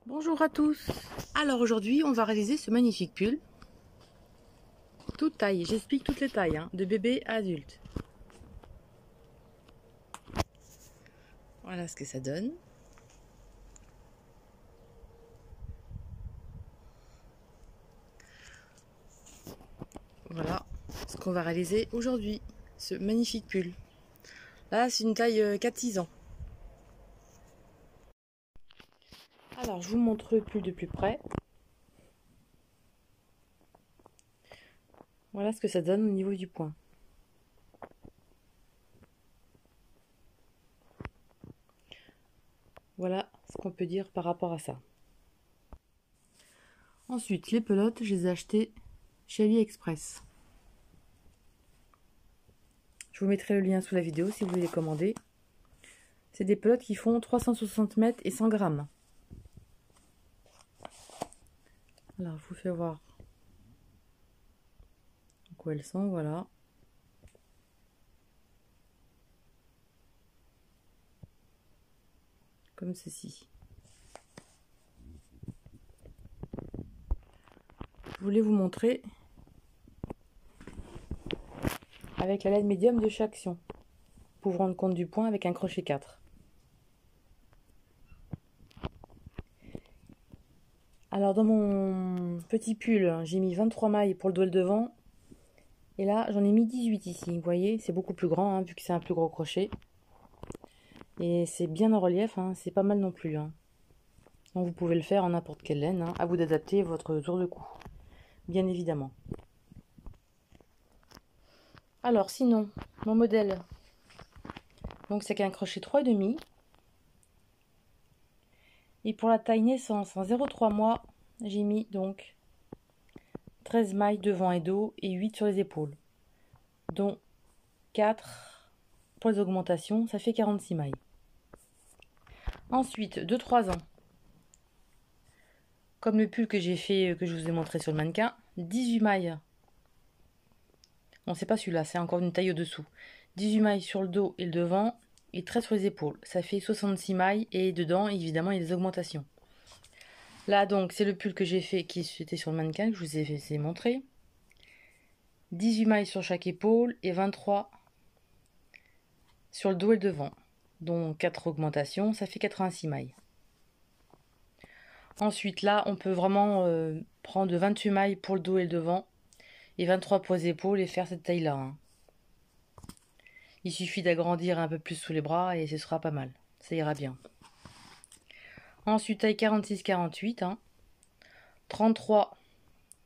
Bonjour à tous. Alors aujourd'hui on va réaliser ce magnifique pull. Toute taille, j'explique toutes les tailles, hein, de bébé à adulte. Voilà ce que ça donne. Voilà ce qu'on va réaliser aujourd'hui, ce magnifique pull. Là c'est une taille 4-6 ans. Alors je vous montre le pull de plus près. Voilà ce que ça donne au niveau du point. Voilà ce qu'on peut dire par rapport à ça. Ensuite, les pelotes, je les ai achetées chez AliExpress. Je vous mettrai le lien sous la vidéo si vous voulez les commander. C'est des pelotes qui font 360 mètres et 100 grammes. Alors, je vous fais voir où elles sont, voilà. Comme ceci. Je voulais vous montrer avec la laine médium de chez Action pour vous rendre compte du point avec un crochet 4. Alors dans mon petit pull, j'ai mis 23 mailles pour le dos et le devant. Et là, j'en ai mis 18 ici. Vous voyez, c'est beaucoup plus grand, hein, vu que c'est un plus gros crochet. Et c'est bien en relief, hein, c'est pas mal non plus. Hein. Donc vous pouvez le faire en n'importe quelle laine, hein, à vous d'adapter votre tour de cou. Bien évidemment. Alors sinon, mon modèle, donc c'est qu'un crochet 3,5. Et pour la taille naissance en 0,3 mois, j'ai mis donc 13 mailles devant et dos et 8 sur les épaules, dont 4 pour les augmentations, ça fait 46 mailles. Ensuite, 2-3 ans, comme le pull que j'ai fait, que je vous ai montré sur le mannequin, 18 mailles. Non, c'est pas celui-là, c'est encore une taille au-dessous. 18 mailles sur le dos et le devant, et 13 sur les épaules. Ça fait 66 mailles, et dedans, évidemment, il y a des augmentations. Là, donc, c'est le pull que j'ai fait, qui était sur le mannequin, que je vous ai montré. 18 mailles sur chaque épaule, et 23 sur le dos et le devant. Dont 4 augmentations, ça fait 86 mailles. Ensuite, là, on peut vraiment prendre 28 mailles pour le dos et le devant, et 23 pour les épaules, et faire cette taille-là. Hein. Il suffit d'agrandir un peu plus sous les bras, et ce sera pas mal. Ça ira bien. Ensuite, taille 46-48, hein. 33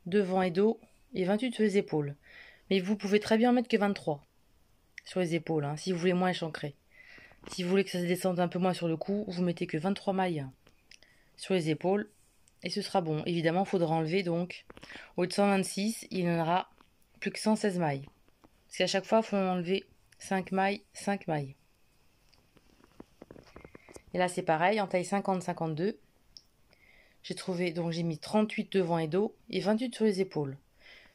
devant et dos, et 28 sur les épaules. Mais vous pouvez très bien en mettre que 23 sur les épaules, hein, si vous voulez moins échancrer. Si vous voulez que ça se descende un peu moins sur le cou, vous mettez que 23 mailles sur les épaules, et ce sera bon. Évidemment, il faudra enlever donc, au lieu de 126, il n'y en aura plus que 116 mailles. Parce qu'à chaque fois, il faut enlever 5 mailles, 5 mailles. Et là, c'est pareil, en taille 50-52. J'ai trouvé, donc j'ai mis 38 devant et dos, et 28 sur les épaules.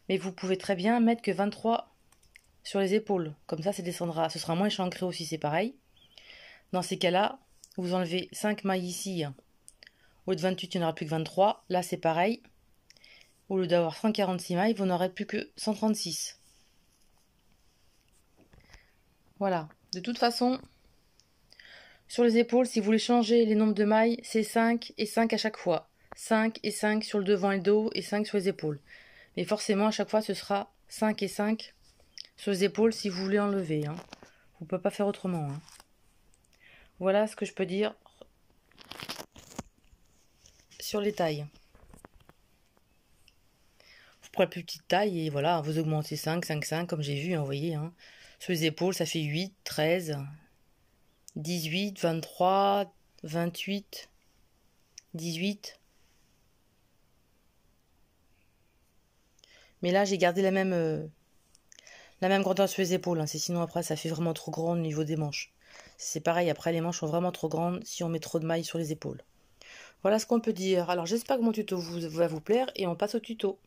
Mais vous pouvez très bien mettre que 23 sur les épaules. Comme ça descendra, ce sera moins échancré aussi, c'est pareil. Dans ces cas-là, vous enlevez 5 mailles ici. Au lieu de 28, il n'y en aura plus que 23. Là, c'est pareil. Au lieu d'avoir 146 mailles, vous n'aurez plus que 136. Voilà. De toute façon, sur les épaules, si vous voulez changer les nombres de mailles, c'est 5 et 5 à chaque fois. 5 et 5 sur le devant et le dos et 5 sur les épaules. Mais forcément, à chaque fois, ce sera 5 et 5 sur les épaules si vous voulez enlever. Hein. Vous ne pouvez pas faire autrement. Hein. Voilà ce que je peux dire sur les tailles. Pour la plus petite taille, et voilà, vous augmentez 5, 5, 5, comme j'ai vu, hein, vous voyez. Hein. Sur les épaules, ça fait 8, 13, 18, 23, 28, 18. Mais là, j'ai gardé la même grandeur sur les épaules. Hein. C'est sinon, après, ça fait vraiment trop grand au niveau des manches. C'est pareil, après, les manches sont vraiment trop grandes si on met trop de mailles sur les épaules. Voilà ce qu'on peut dire. Alors, j'espère que mon tuto va vous plaire et on passe au tuto.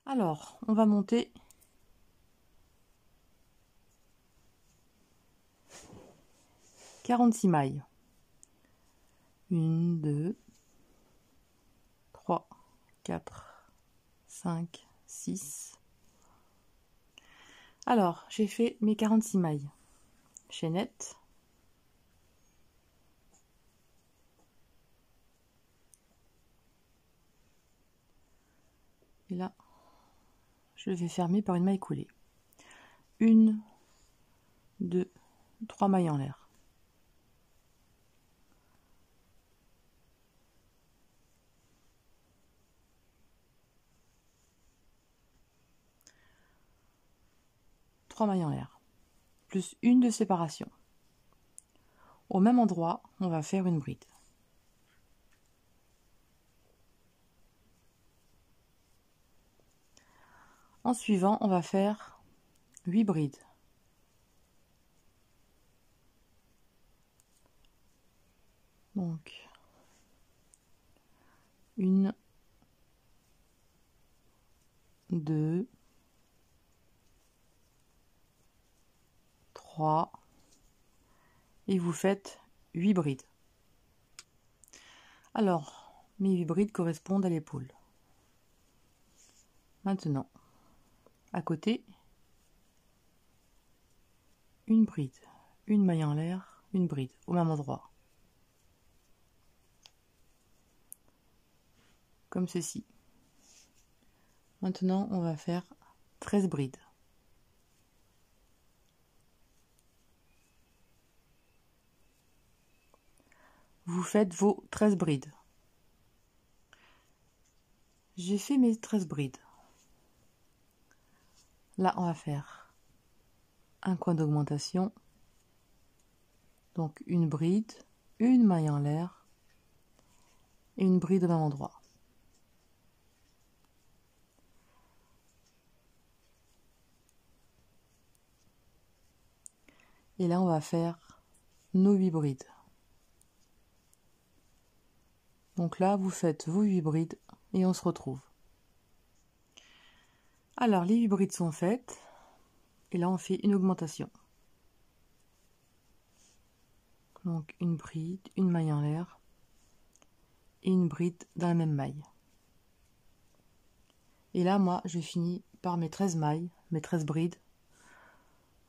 Alors, on va monter 46 mailles. 1, 2, 3, 4, 5, 6. Alors, j'ai fait mes 46 mailles. Chaînette. Et là, je vais fermer par une maille coulée. 1, 2, 3 mailles en l'air. Mailles en l'air, plus une de séparation. Au même endroit, on va faire une bride. En suivant, on va faire 8 brides. Donc, 1, 2, 3, et vous faites 8 brides. Alors, mes 8 brides correspondent à l'épaule. Maintenant, à côté, une bride, une maille en l'air, une bride, au même endroit. Comme ceci. Maintenant, on va faire 13 brides. Vous faites vos 13 brides. J'ai fait mes 13 brides. Là, on va faire un coin d'augmentation. Donc, une bride, une maille en l'air et une bride au même endroit. Et là, on va faire nos 8 brides. Donc là, vous faites vos 8 brides et on se retrouve. Alors, les 8 brides sont faites. Et là, on fait une augmentation. Donc, une bride, une maille en l'air et une bride dans la même maille. Et là, moi, je finis par mes 13 mailles, mes 13 brides.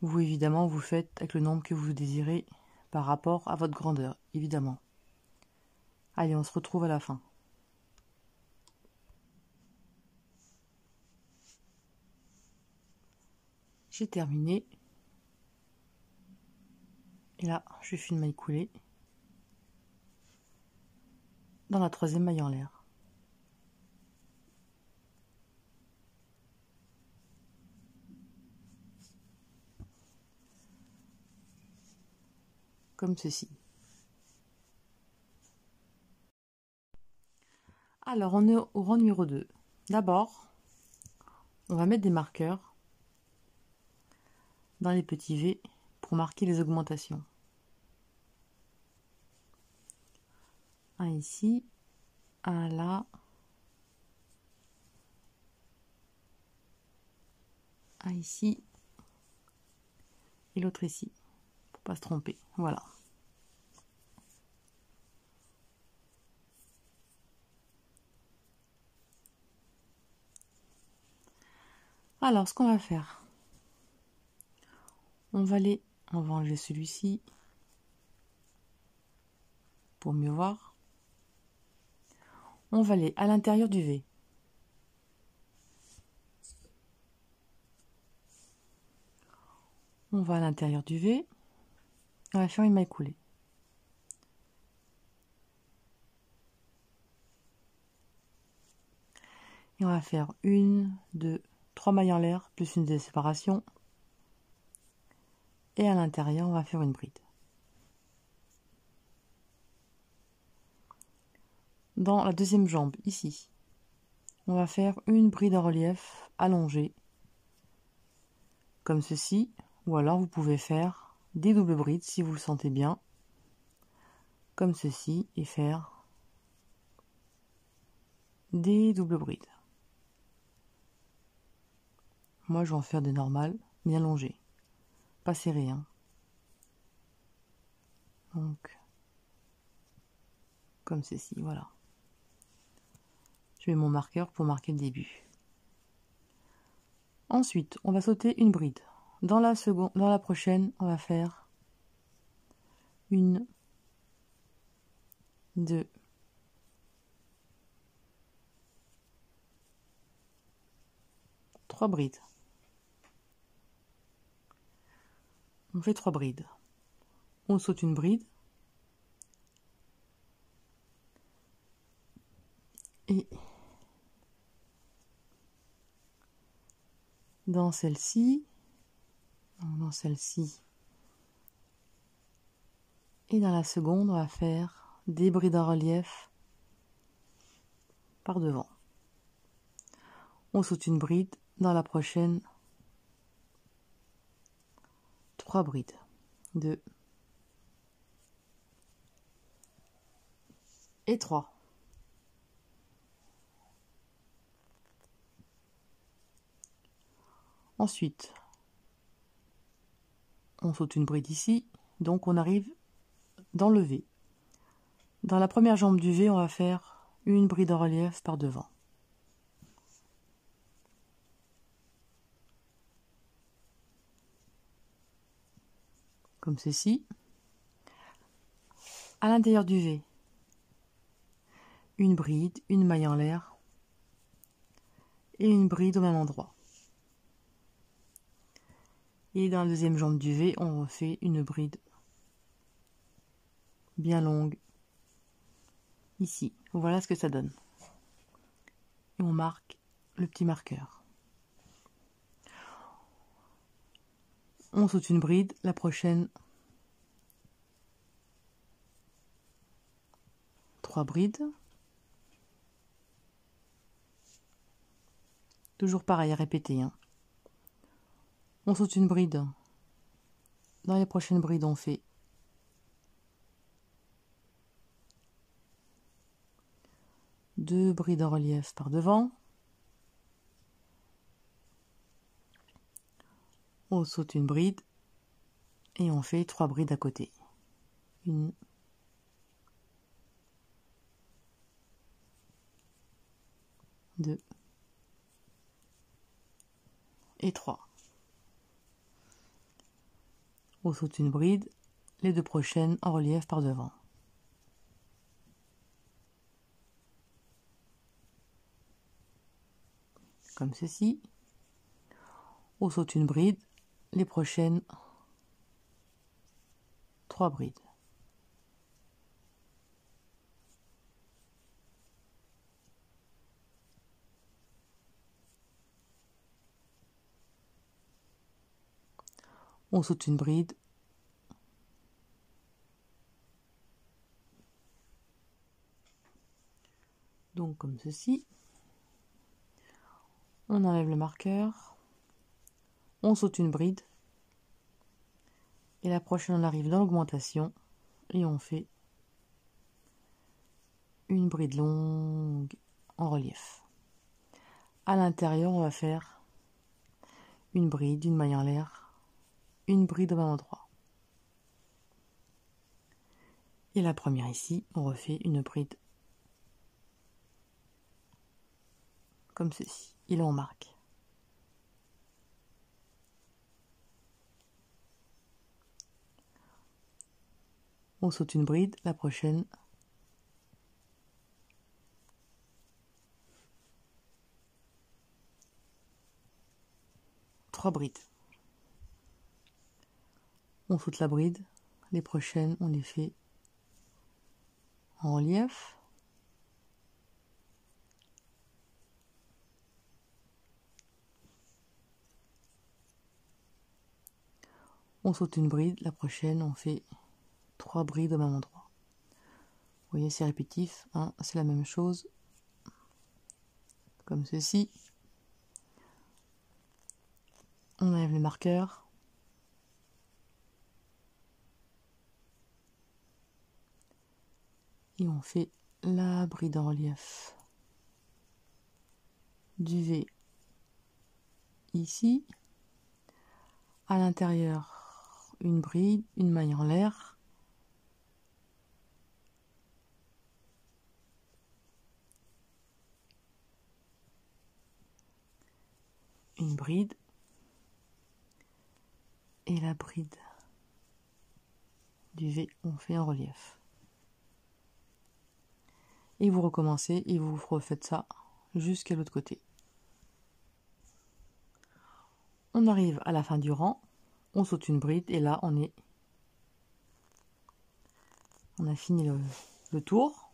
Vous, évidemment, vous faites avec le nombre que vous désirez par rapport à votre grandeur, évidemment. Allez, on se retrouve à la fin. J'ai terminé. Et là, je fais une maille coulée dans la 3e maille en l'air. Comme ceci. Alors, on est au rang numéro 2. D'abord, on va mettre des marqueurs dans les petits V pour marquer les augmentations. Un ici, un là, un ici et l'autre ici, pour pas se tromper. Voilà. Alors, ce qu'on va faire, on va enlever celui-ci pour mieux voir. On va aller à l'intérieur du V. On va à l'intérieur du V. On va faire une maille coulée. Et on va faire 1, 2, 3 mailles en l'air, plus une de séparation. Et à l'intérieur, on va faire une bride. Dans la 2e jambe, ici, on va faire une bride en relief allongée, comme ceci, ou alors vous pouvez faire des doubles brides si vous le sentez bien, comme ceci, et faire des doubles brides. Moi, je vais en faire des normales, bien allongées, pas serrées, hein. Donc, comme ceci, voilà. Je mets mon marqueur pour marquer le début. Ensuite, on va sauter une bride. Dans la prochaine, on va faire 1, 2, 3 brides. On fait 3 brides. On saute une bride. Et dans celle-ci, et dans la seconde, on va faire des brides en relief par devant. On saute une bride, dans la prochaine, 3 brides. 2 et 3. Ensuite, on saute une bride ici, donc on arrive dans le V. Dans la première jambe du V, on va faire une bride en relief par devant. Comme ceci. À l'intérieur du V, une bride, une maille en l'air et une bride au même endroit. Et dans la deuxième jambe du V, on refait une bride bien longue ici. Voilà ce que ça donne. Et on marque le petit marqueur. On saute une bride, la prochaine 3 brides. Toujours pareil à répéter. On saute une bride. Dans les prochaines brides, on fait 2 brides en relief par devant. On saute une bride et on fait 3 brides à côté. 1, 2 et 3. On saute une bride, les 2 prochaines en relief par devant. Comme ceci. On saute une bride, les prochaines 3 brides. On saute une bride. Donc comme ceci. On enlève le marqueur. On saute une bride. Et la prochaine, on arrive dans l'augmentation. Et on fait une bride longue en relief. À l'intérieur, on va faire une bride, une maille en l'air, une bride au même endroit. Et la première ici, on refait une bride comme ceci. Et là, on marque. On saute une bride, la prochaine. Trois brides. On saute la bride, les prochaines, on les fait en relief. On saute une bride, la prochaine, on fait 3 brides au même endroit. Vous voyez, c'est répétitif, hein, c'est la même chose. Comme ceci. On enlève les marqueurs. Et on fait la bride en relief du V ici. À l'intérieur, une bride, une maille en l'air. une bride et la bride du V, on fait un relief. Et vous recommencez et vous refaites ça jusqu'à l'autre côté. On arrive à la fin du rang, on saute une bride et là on a fini le tour.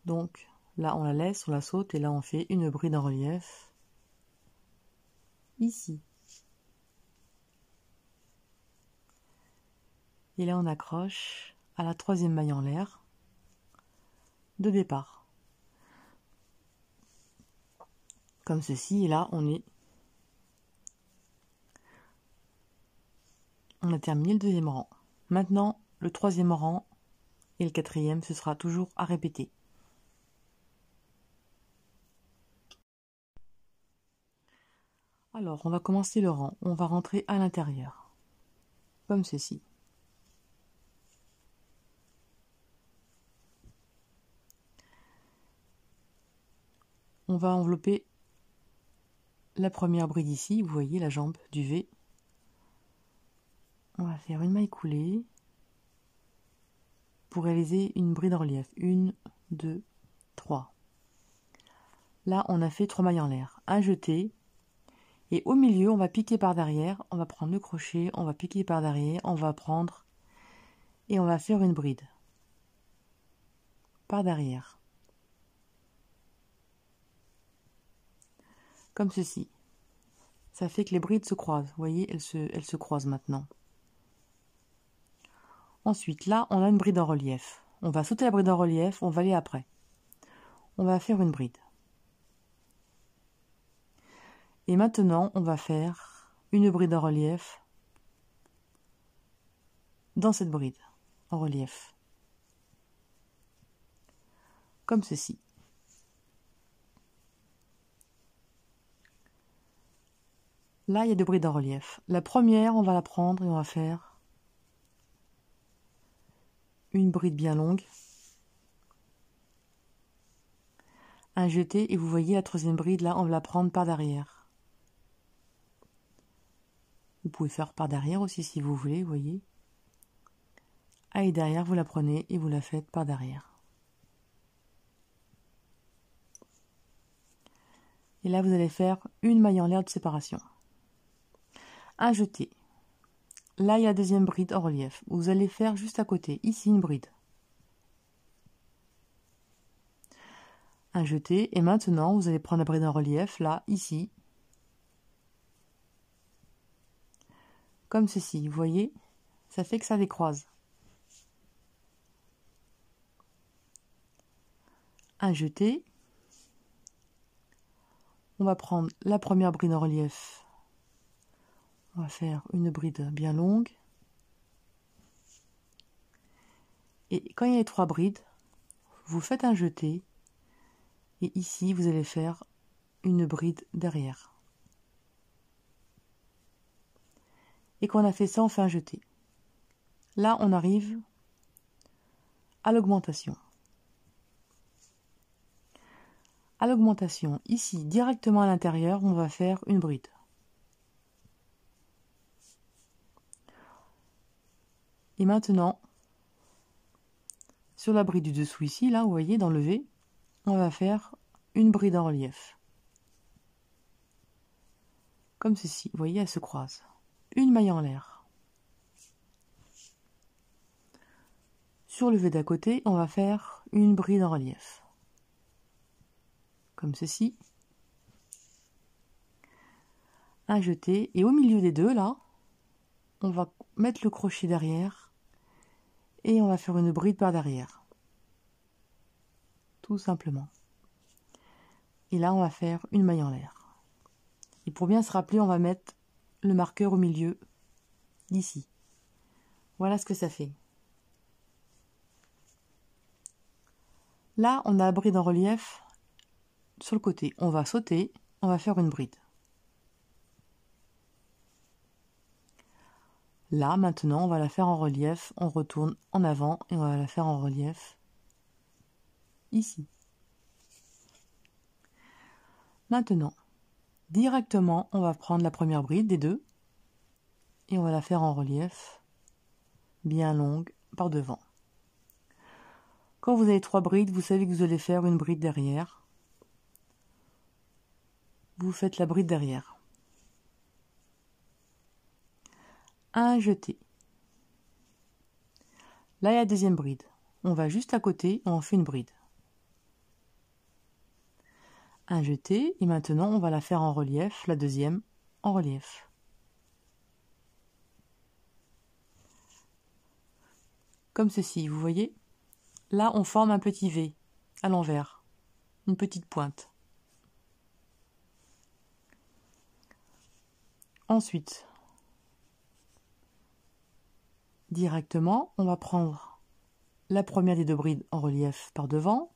Donc là on la laisse, on la saute et là on fait une bride en relief ici. Et là on accroche à la troisième maille en l'air de départ. Comme ceci, et là on a terminé le deuxième rang. Maintenant, le troisième rang et le quatrième, ce sera toujours à répéter. Alors, on va commencer le rang. On va rentrer à l'intérieur, comme ceci. On va envelopper la première bride ici, vous voyez la jambe du V. On va faire une maille coulée pour réaliser une bride en relief. 1, 2, 3. Là, on a fait 3 mailles en l'air. Un jeté. Et au milieu, on va piquer par derrière. On va prendre le crochet, on va piquer par derrière. On va prendre et on va faire une bride par derrière. Comme ceci. Ça fait que les brides se croisent. Vous voyez, elles se croisent maintenant. Ensuite, là, on a une bride en relief. On va sauter la bride en relief, on va aller après. On va faire une bride. Et maintenant, on va faire une bride en relief dans cette bride en relief. Comme ceci. Là, il y a deux brides en relief. La première, on va la prendre et on va faire une bride bien longue. Un jeté, et vous voyez la troisième bride, là, on va la prendre par derrière. Vous pouvez faire par derrière aussi si vous voulez, vous voyez. Ah, et derrière, vous la prenez et vous la faites par derrière. Et là, vous allez faire une maille en l'air de séparation. Un jeté. Là, il y a la deuxième bride en relief. Vous allez faire juste à côté, ici, une bride. Un jeté. Et maintenant, vous allez prendre la bride en relief, là, ici. Comme ceci, vous voyez, ça fait que ça décroise. Un jeté. On va prendre la première bride en relief. On va faire une bride bien longue. Et quand il y a les trois brides, vous faites un jeté. Et ici, vous allez faire une bride derrière. Et quand on a fait ça, on fait un jeté. Là, on arrive à l'augmentation. À l'augmentation, ici, directement à l'intérieur, on va faire une bride. Et maintenant, sur la bride du dessous ici, là, vous voyez, dans le V, on va faire une bride en relief. Comme ceci, vous voyez, elle se croise. Une maille en l'air. Sur le V d'à côté, on va faire une bride en relief. Comme ceci. Un jeté. Et au milieu des deux, là, on va mettre le crochet derrière et on va faire une bride par derrière. Tout simplement. Et là, on va faire une maille en l'air. Et pour bien se rappeler, on va mettre le marqueur au milieu d'ici. Voilà ce que ça fait. Là, on a la bride en relief sur le côté. On va sauter, on va faire une bride. Là, maintenant, on va la faire en relief. On retourne en avant et on va la faire en relief ici. Maintenant, Directement, on va prendre la première bride des deux et on va la faire en relief, bien longue, par devant. Quand vous avez 3 brides, vous savez que vous allez faire une bride derrière. Vous faites la bride derrière. Un jeté. Là, il y a la deuxième bride. On va juste à côté et on fait une bride. Un jeté, et maintenant on va la faire en relief, la deuxième en relief. Comme ceci, vous voyez? Là, on forme un petit V à l'envers, une petite pointe. Ensuite, directement, on va prendre la première des deux brides en relief par devant.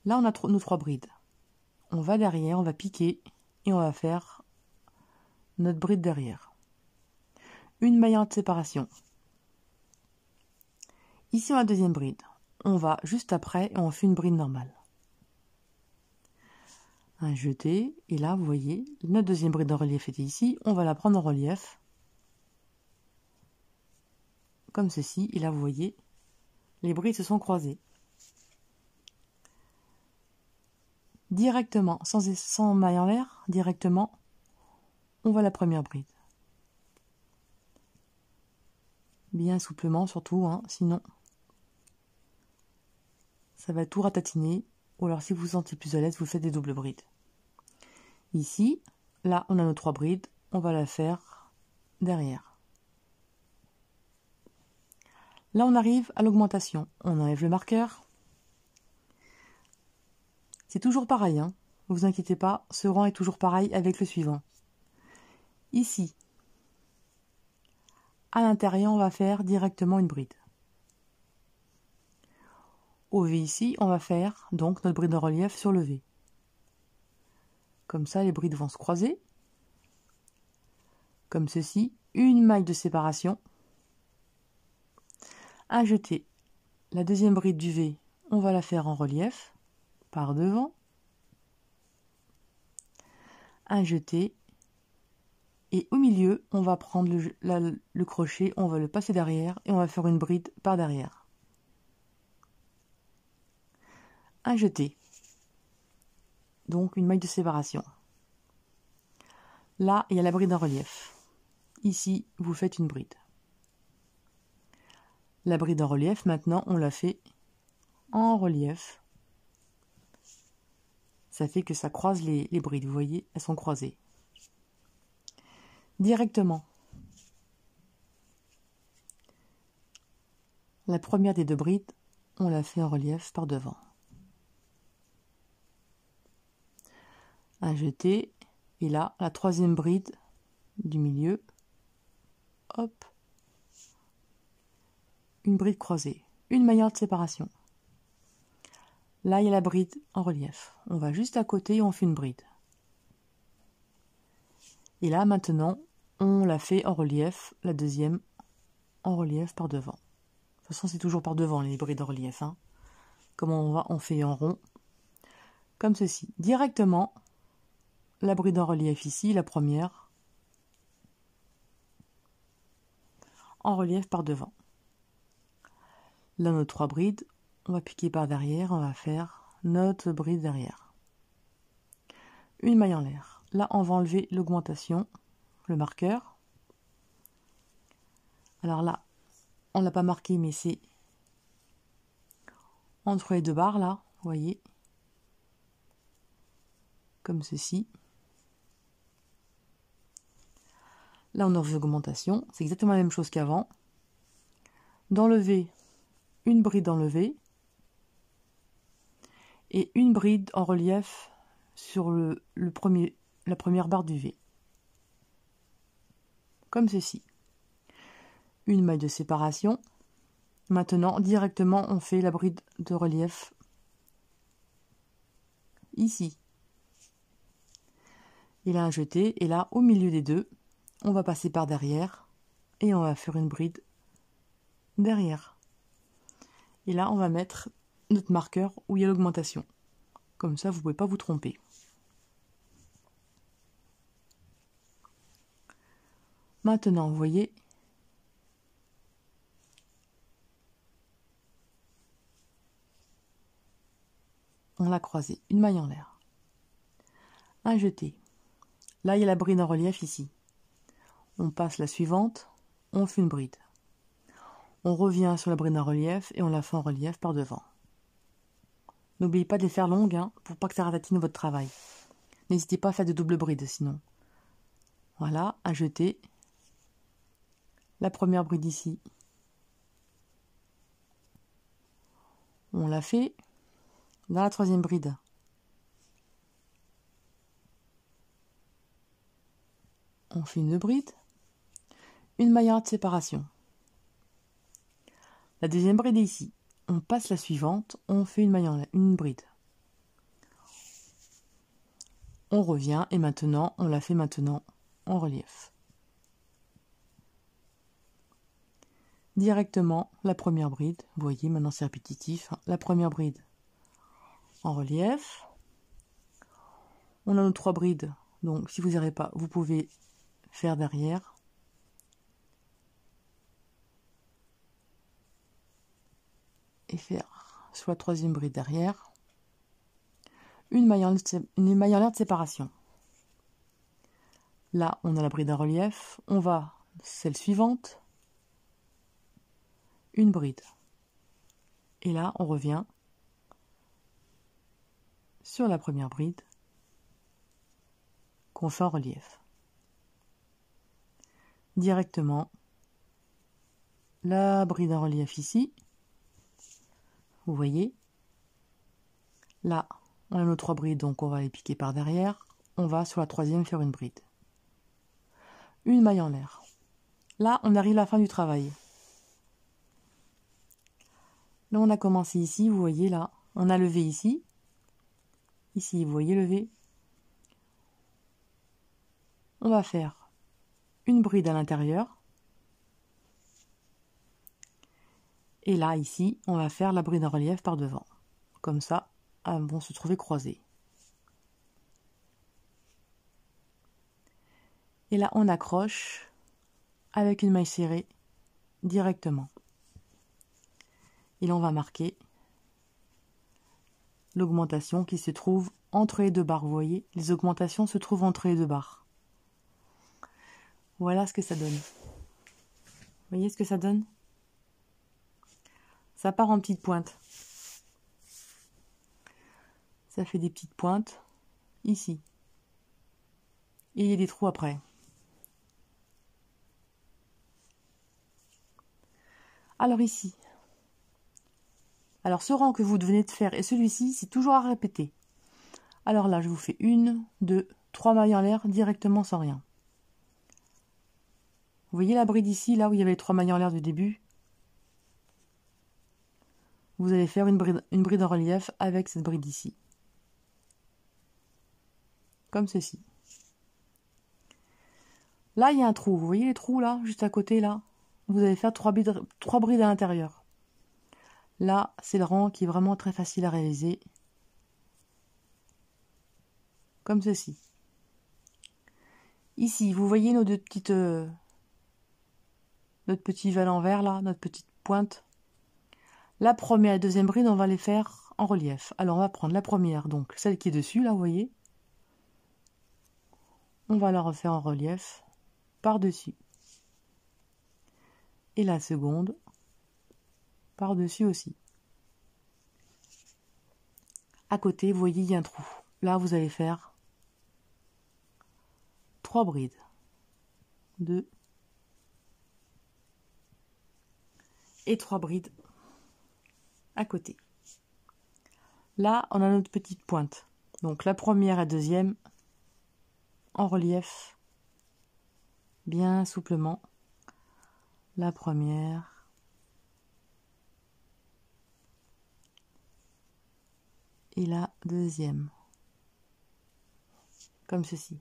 Là, on a nos 3 brides. On va derrière, on va piquer et on va faire notre bride derrière. Une maillante séparation. Ici, on a la deuxième bride. On va juste après et on fait une bride normale. Un jeté, et là, vous voyez, notre deuxième bride en relief était ici. On va la prendre en relief. Comme ceci, et là, vous voyez, les brides se sont croisées. Directement, sans maille en l'air, directement, on voit la première bride. Bien souplement surtout, hein, sinon ça va tout ratatiner. Ou alors si vous vous sentez plus à l'aise, vous faites des doubles brides. Ici, là on a nos 3 brides, on va la faire derrière. Là on arrive à l'augmentation, on enlève le marqueur. C'est toujours pareil, hein. Ne vous inquiétez pas, ce rang est toujours pareil avec le suivant. Ici, à l'intérieur, on va faire directement une bride. Au V ici, on va faire donc notre bride en relief sur le V. Comme ça, les brides vont se croiser. Comme ceci, une maille de séparation. Un jeté. La deuxième bride du V, on va la faire en relief, par devant. Un jeté. Et au milieu, on va prendre le crochet, on va le passer derrière et on va faire une bride par derrière. Un jeté. Donc une maille de séparation. Là, il y a la bride en relief. Ici, vous faites une bride. La bride en relief, maintenant, on la fait en relief. Ça fait que ça croise les brides, vous voyez, elles sont croisées. Directement. La première des 2 brides, on la fait en relief par devant. Un jeté, et là, la 3e bride du milieu, hop, une bride croisée, une maillante de séparation. Là, il y a la bride en relief. On va juste à côté et on fait une bride. Et là, maintenant, on la fait en relief, la deuxième en relief par devant. De toute façon, c'est toujours par devant les brides en relief, hein. Comme on fait en rond, comme ceci. Directement, la bride en relief ici, la première, en relief par devant. Là, nos 3 brides, on va piquer par derrière, on va faire notre bride derrière. Une maille en l'air. Là, on va enlever l'augmentation, le marqueur. Alors là, on l'a pas marqué, mais c'est entre les 2 barres, là, vous voyez, comme ceci. Là, on a l'augmentation, c'est exactement la même chose qu'avant. Dans le V, une bride dans le V, et une bride en relief sur la première barre du V. Comme ceci. Une maille de séparation. Maintenant, directement, on fait la bride de relief ici. Et là, un jeté. Et là, au milieu des 2, on va passer par derrière et on va faire une bride derrière. Et là, on va mettre notre marqueur où il y a l'augmentation. Comme ça, vous ne pouvez pas vous tromper. Maintenant, vous voyez, on l'a croisé, une maille en l'air. Un jeté. Là, il y a la bride en relief ici. On passe la suivante, on fait une bride. On revient sur la bride en relief et on la fait en relief par devant. N'oubliez pas de les faire longues, pour pas que ça ratatine votre travail. N'hésitez pas à faire de doubles brides sinon. Voilà, à jeter. La première bride ici. On la fait dans la troisième bride. On fait une bride, une maille de séparation. La deuxième bride est ici. On passe la suivante, on fait une bride. On revient et maintenant, on la fait maintenant en relief. Directement la première bride, vous voyez maintenant c'est répétitif, la première bride en relief. On a nos 3 brides, donc si vous n'arrivez pas, vous pouvez faire derrière. Et faire sur la troisième bride derrière une maille en l'air de séparation. Là, on a la bride en relief, on va celle suivante, une bride. Et là, on revient sur la première bride qu'on fait en relief. Directement, la bride en relief ici. Vous voyez, là, on a nos 3 brides, donc on va les piquer par derrière. On va sur la troisième faire une bride. Une maille en l'air. Là, on arrive à la fin du travail. Là, on a commencé ici, vous voyez là, on a levé ici. Ici, vous voyez levé. On va faire une bride à l'intérieur. Et là, ici, on va faire la bride en relief par devant. Comme ça, elles vont se trouver croisées. Et là, on accroche avec une maille serrée directement. Et là, on va marquer l'augmentation qui se trouve entre les 2 barres. Vous voyez, les augmentations se trouvent entre les 2 barres. Voilà ce que ça donne. Vous voyez ce que ça donne? Ça part en petites pointes. Ça fait des petites pointes ici. Et il y a des trous après. Alors ici. Alors ce rang que vous venez de faire et celui-ci, c'est toujours à répéter. Alors là, je vous fais 1, 2, 3 mailles en l'air directement sans rien. Vous voyez la bride ici, là où il y avait les 3 mailles en l'air du début? Vous allez faire une bride en relief avec cette bride ici. Comme ceci. Là, il y a un trou. Vous voyez les trous là, juste à côté là? Vous allez faire 3 brides à l'intérieur. Là, c'est le rang qui est vraiment très facile à réaliser. Comme ceci. Ici, vous voyez nos deux petites... notre petit val en vert là, notre petite pointe. La première et la deuxième bride, on va les faire en relief. Alors, on va prendre la première, donc celle qui est dessus, là, vous voyez. On va la refaire en relief par-dessus. Et la seconde, par-dessus aussi. À côté, vous voyez, il y a un trou. Là, vous allez faire 3 brides. 2 et 3 brides à côté. Là, on a notre petite pointe. Donc la première et la deuxième en relief, bien souplement. La première et la deuxième. Comme ceci.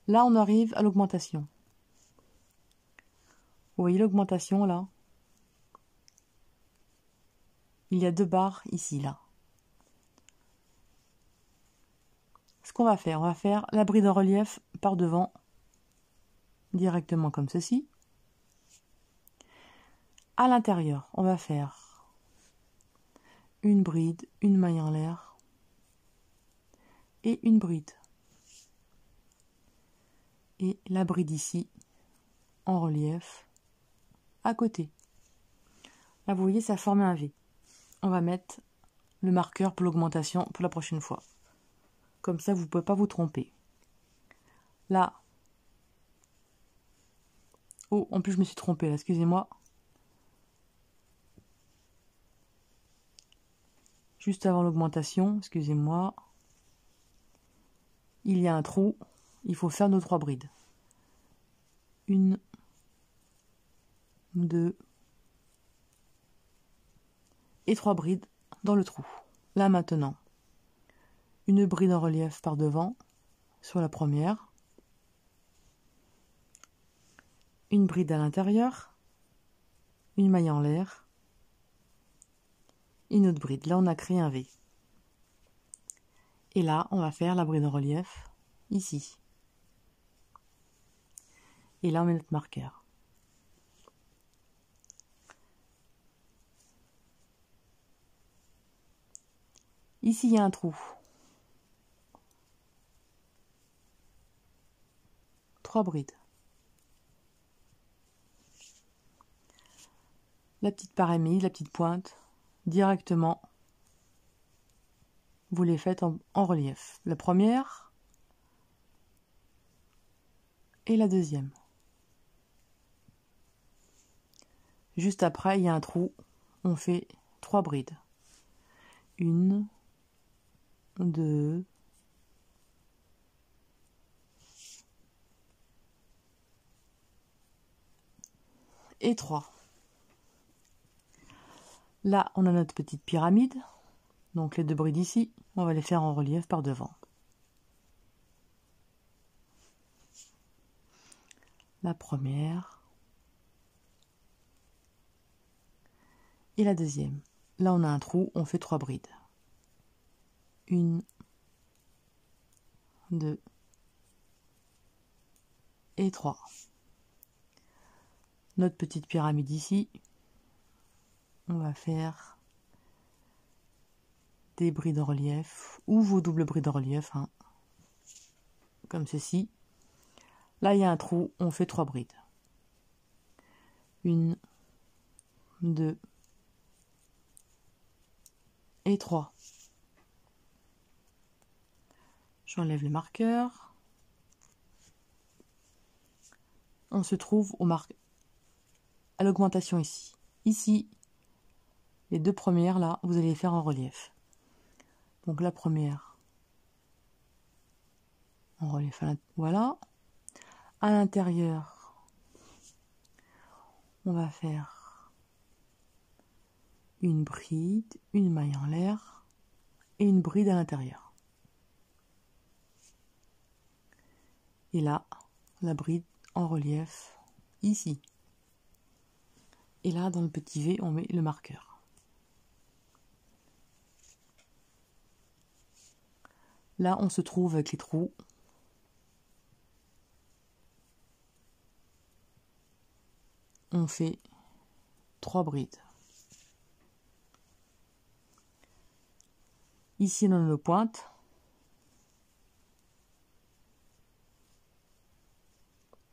Là, on arrive à l'augmentation. Vous voyez l'augmentation là? il y a 2 barres ici, là. Ce qu'on va faire la bride en relief par devant, directement comme ceci. À l'intérieur, on va faire une bride, une maille en l'air et une bride. Et la bride ici, en relief, à côté. Là, vous voyez, ça forme un V. On va mettre le marqueur pour l'augmentation pour la prochaine fois. Comme ça, vous ne pouvez pas vous tromper. Là. Oh, en plus, je me suis trompée là, excusez-moi. Juste avant l'augmentation, excusez-moi. Il y a un trou. Il faut faire nos 3 brides. 1, 2 et 3 brides dans le trou. Là maintenant, une bride en relief par devant sur la première, une bride à l'intérieur, une maille en l'air, une autre bride. Là on a créé un V. Et là on va faire la bride en relief ici. Et là on met notre marqueur. Ici il y a un trou. 3 brides. La petite pyramide, la petite pointe, directement, vous les faites en relief. La première et la deuxième. Juste après, il y a un trou, on fait 3 brides. 1, 2, et 3. Là, on a notre petite pyramide. Donc les 2 brides ici, on va les faire en relief par devant. La première. Et la deuxième. Là, on a un trou, on fait 3 brides. 1, 2 et 3. Notre petite pyramide ici, on va faire des brides en relief ou vos doubles brides en relief, hein, comme ceci. Là, il y a un trou, on fait 3 brides. 1, 2 et 3. J'enlève le marqueur. On se trouve à l'augmentation ici. Ici, les 2 premières, là, vous allez les faire en relief. Donc la première, en relief, voilà. À l'intérieur, on va faire une bride, une maille en l'air et une bride à l'intérieur. Et là, la bride en relief ici. Et là, dans le petit V, on met le marqueur. Là, on se trouve avec les trous. On fait 3 brides. Ici, on a nos pointes.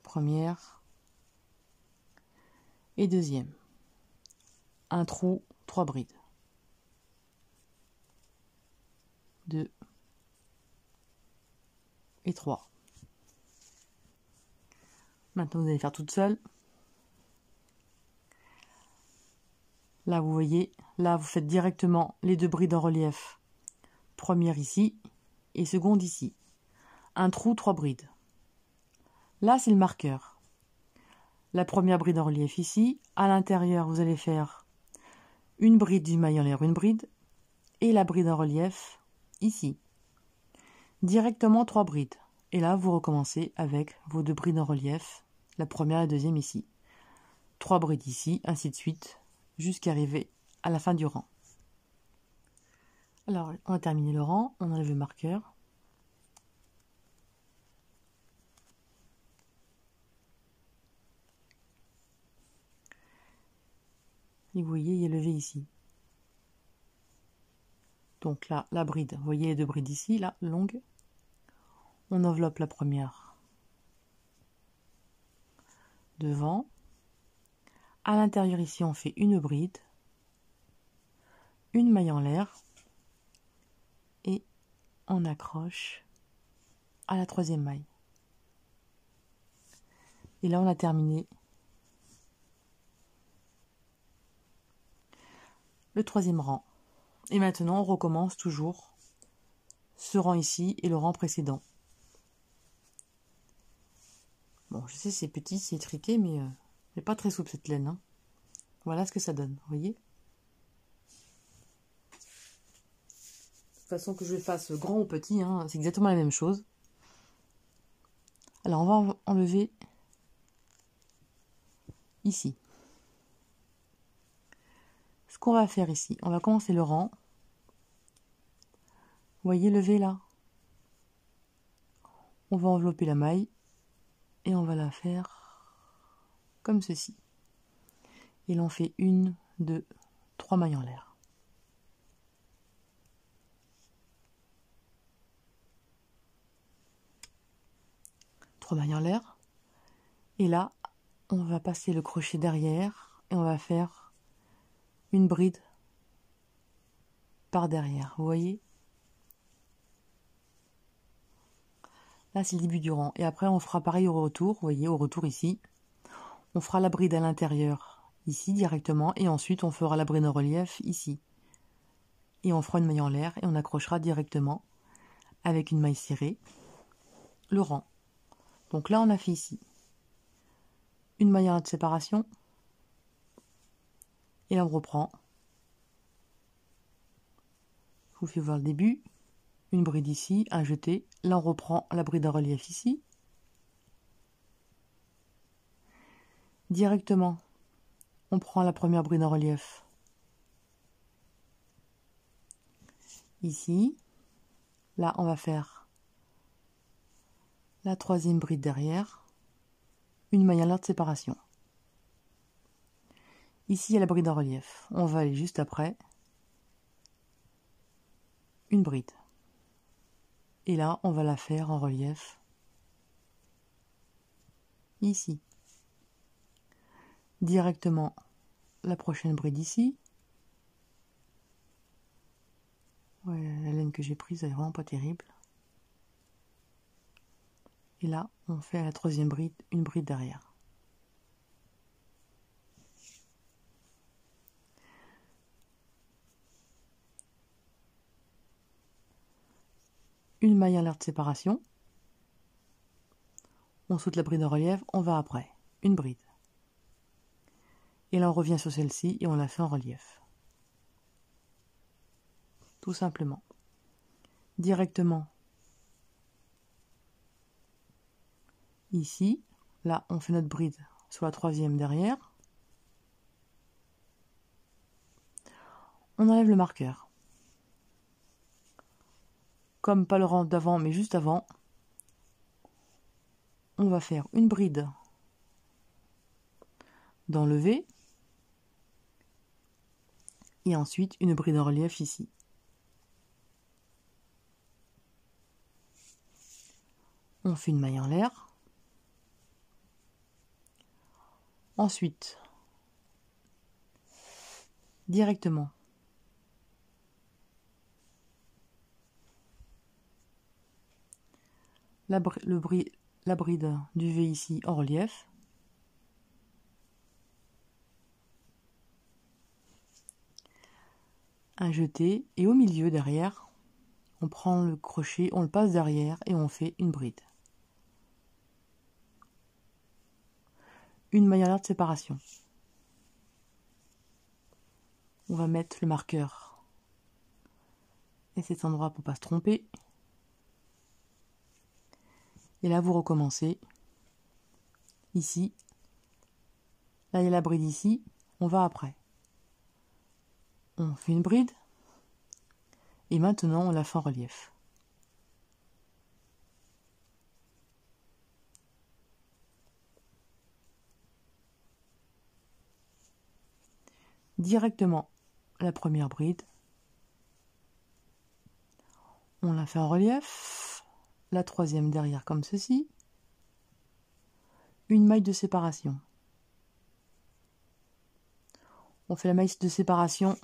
Première et deuxième. Un trou, 3 brides. 2 et 3. Maintenant, vous allez faire toute seule. Là, vous voyez, là, vous faites directement les 2 brides en relief. Première ici et seconde ici. Un trou, 3 brides. Là, c'est le marqueur. La première bride en relief ici. À l'intérieur, vous allez faire une bride du maille en l'air, une bride. Et la bride en relief ici. Directement 3 brides. Et là, vous recommencez avec vos 2 brides en relief. La première et la deuxième ici. 3 brides ici, ainsi de suite, jusqu'à arriver à la fin du rang. Alors, on va terminer le rang, on enlève le marqueur. Et vous voyez, il y a le V ici. Donc là, la bride, vous voyez les deux brides ici, là, longues. On enveloppe la première devant. À l'intérieur ici, on fait une bride, une maille en l'air et on accroche à la troisième maille. Et là, on a terminé le troisième rang. Et maintenant, on recommence toujours ce rang ici et le rang précédent. Bon, je sais, c'est petit, c'est étriqué, mais c'est pas très souple cette laine. Hein. Voilà ce que ça donne, vous voyez? De toute façon, que je le fasse grand ou petit, hein, c'est exactement la même chose. Alors, on va enlever ici. Ce qu'on va faire ici, on va commencer le rang. Vous voyez le V là? On va envelopper la maille et on va la faire comme ceci. Et là, on fait 1, 2, 3 mailles en l'air. Trois mailles en l'air. Et là, on va passer le crochet derrière et on va faire une bride par derrière. Vous voyez? Là, c'est le début du rang. Et après, on fera pareil au retour. Vous voyez, au retour ici. On fera la bride à l'intérieur, ici, directement. Et ensuite, on fera la bride en relief, ici. Et on fera une maille en l'air et on accrochera directement, avec une maille serrée, le rang. Donc là, on a fait ici une maille en l'air de séparation. Et là, on reprend. Je vous fais voir le début. Une bride ici, un jeté. Là, on reprend la bride en relief ici. Directement, on prend la première bride en relief ici. Là, on va faire la troisième bride derrière. Une maille en l'air de séparation. Ici, il y a la bride en relief. On va aller juste après. Une bride. Et là, on va la faire en relief. Ici. Directement, la prochaine bride ici. Ouais, la laine que j'ai prise, elle est vraiment pas terrible. Et là, on fait à la troisième bride, une bride derrière. Une maille en l'air de séparation. On saute la bride en relief, on va après. Une bride. Et là, on revient sur celle-ci et on la fait en relief. Tout simplement. Directement. Ici, là, on fait notre bride sur la troisième derrière. On enlève le marqueur. Comme pas le rang d'avant, mais juste avant, on va faire une bride dans le V et ensuite une bride en relief ici. On fait une maille en l'air. Ensuite, directement, la bride du V ici en relief. Un jeté et au milieu derrière, on prend le crochet, on le passe derrière et on fait une bride. Une maille en l'air de séparation. On va mettre le marqueur et cet endroit pour pas se tromper. Et là, vous recommencez. Ici. Là, il y a la bride ici. On va après. On fait une bride. Et maintenant, on la fait en relief. Directement la première bride. On la fait en relief. La troisième derrière comme ceci. Une maille de séparation. On fait la maille de séparation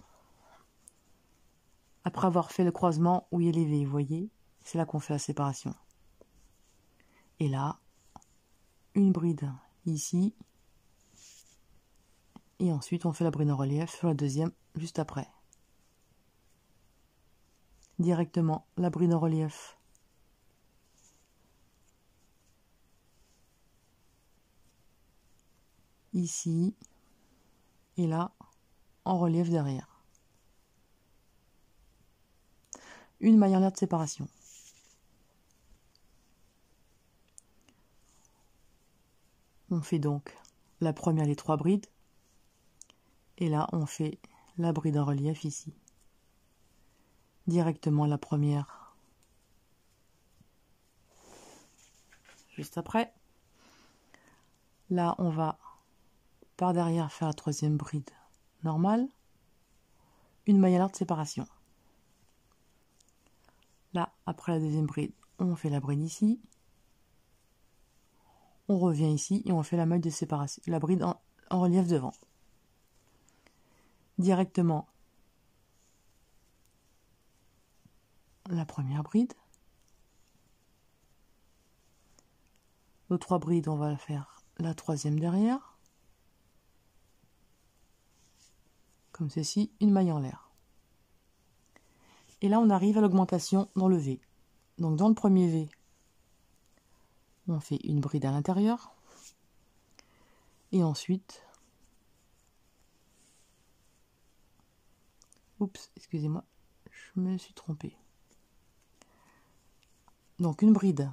après avoir fait le croisement où il y a les V, vous voyez, c'est là qu'on fait la séparation. Et là, une bride ici, et ensuite on fait la bride en relief sur la deuxième juste après. Directement la bride en relief. Ici, et là, en relief derrière. Une maille en l'air de séparation. On fait donc la première des 3 brides. Et là, on fait la bride en relief ici. Directement la première. Juste après. Là, on va par derrière faire la troisième bride normale. Une maille à l'air de séparation. Là, après la deuxième bride, on fait la bride ici. On revient ici et on fait la maille de séparation, la bride en relief devant. Directement la première bride. Nos 3 brides, on va la faire la troisième derrière. Comme ceci, une maille en l'air. Et là, on arrive à l'augmentation dans le V. Donc dans le premier V, on fait une bride à l'intérieur. Et ensuite, oups, excusez-moi, je me suis trompée. Donc une bride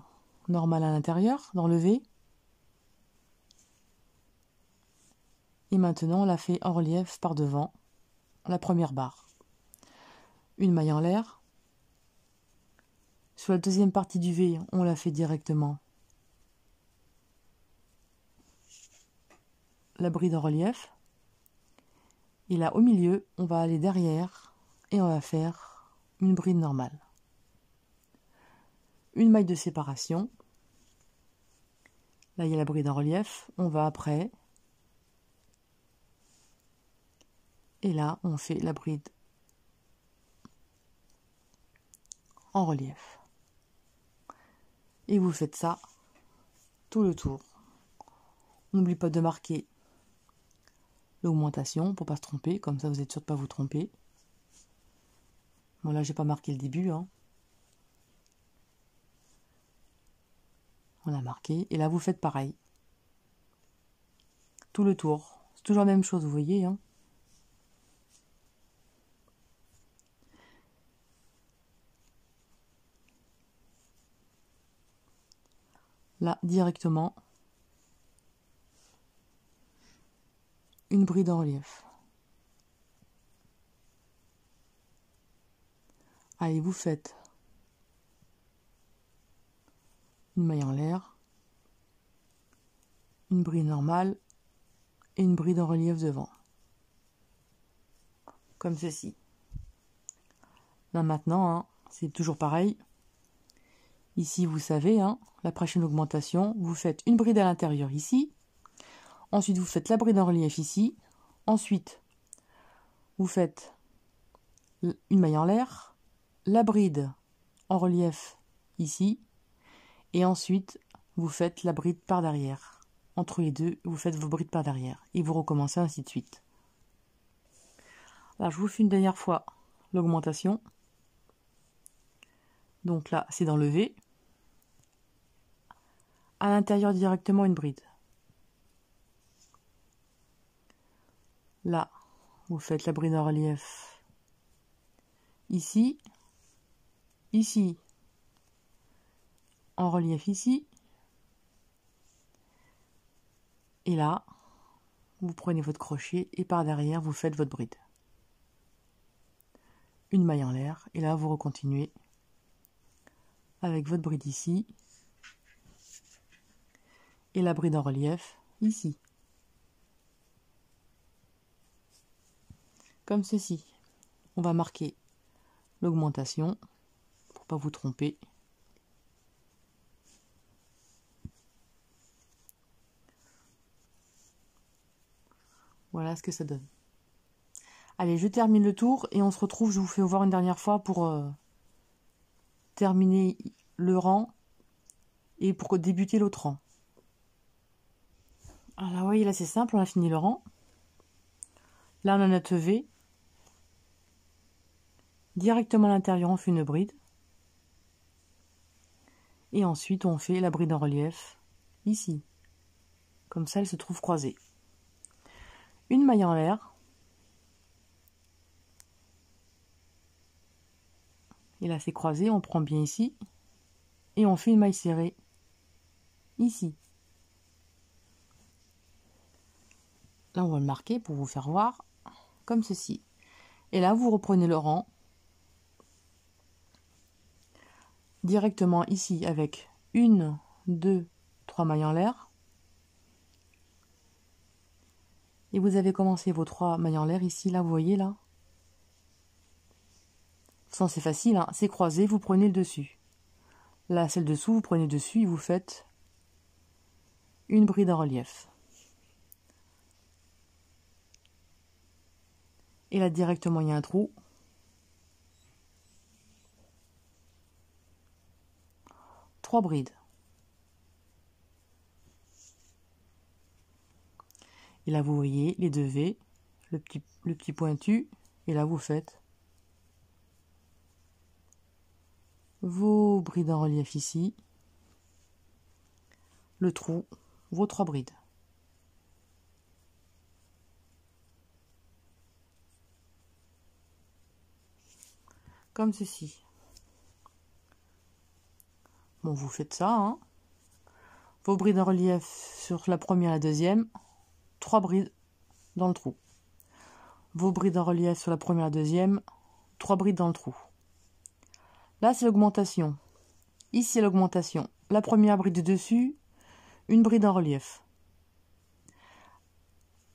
normale à l'intérieur, dans le V. Et maintenant, on la fait en relief par devant, la première barre. Une maille en l'air. Sur la deuxième partie du V, on la fait directement la bride en relief. Et là, au milieu, on va aller derrière et on va faire une bride normale. Une maille de séparation. Là, il y a la bride en relief. On va après. Et là, on fait la bride en relief. Et vous faites ça tout le tour. N'oubliez pas de marquer l'augmentation pour ne pas se tromper. Comme ça, vous êtes sûr de ne pas vous tromper. Bon, là, j'ai pas marqué le début. On a marqué. Et là, vous faites pareil. Tout le tour. C'est toujours la même chose, vous voyez. Là, directement, une bride en relief. Allez, vous faites une maille en l'air, une bride normale et une bride en relief devant. Comme ceci. Là maintenant, c'est toujours pareil. Ici, vous savez, la prochaine augmentation, vous faites une bride à l'intérieur ici. Ensuite, vous faites la bride en relief ici. Ensuite, vous faites une maille en l'air, la bride en relief ici. Et ensuite, vous faites la bride par derrière. Entre les deux, vous faites vos brides par derrière. Et vous recommencez ainsi de suite. Là, je vous fais une dernière fois l'augmentation. Donc là, c'est dans le V. À l'intérieur directement une bride. Là, vous faites la bride en relief ici, ici, en relief ici, et là, vous prenez votre crochet et par derrière, vous faites votre bride. une maille en l'air, et là vous recontinuez avec votre bride ici, et la bride en relief ici, comme ceci. On va marquer l'augmentation pour pas vous tromper. Voilà ce que ça donne. Allez, je termine le tour et on se retrouve, je vous fais voir une dernière fois pour terminer le rang et pour débuter l'autre rang. Alors là, voyez, là c'est simple, on a fini le rang. Là on a notre V. Directement à l'intérieur, on fait une bride. Et ensuite, on fait la bride en relief ici. Comme ça, elle se trouve croisée. Une maille en l'air. Et là, c'est croisé, on prend bien ici. Et on fait une maille serrée ici. Là, on va le marquer pour vous faire voir, comme ceci. Et là, vous reprenez le rang. Directement ici avec 1, 2, 3 mailles en l'air. Et vous avez commencé vos 3 mailles en l'air ici, là, vous voyez là. C'est facile, hein, c'est croisé, vous prenez le dessus. Là, celle dessous, vous prenez dessus et vous faites une bride en relief. Et là, directement, il y a un trou. Trois brides. Et là, vous voyez les deux V, le petit pointu. Et là, vous faites vos brides en relief ici. Le trou, vos 3 brides. Comme ceci. Bon, vous faites ça, hein. Vos brides en relief sur la première et la deuxième. 3 brides dans le trou. Vos brides en relief sur la première et la deuxième. 3 brides dans le trou. Là, c'est l'augmentation. Ici, c'est l'augmentation. La première bride dessus, une bride en relief.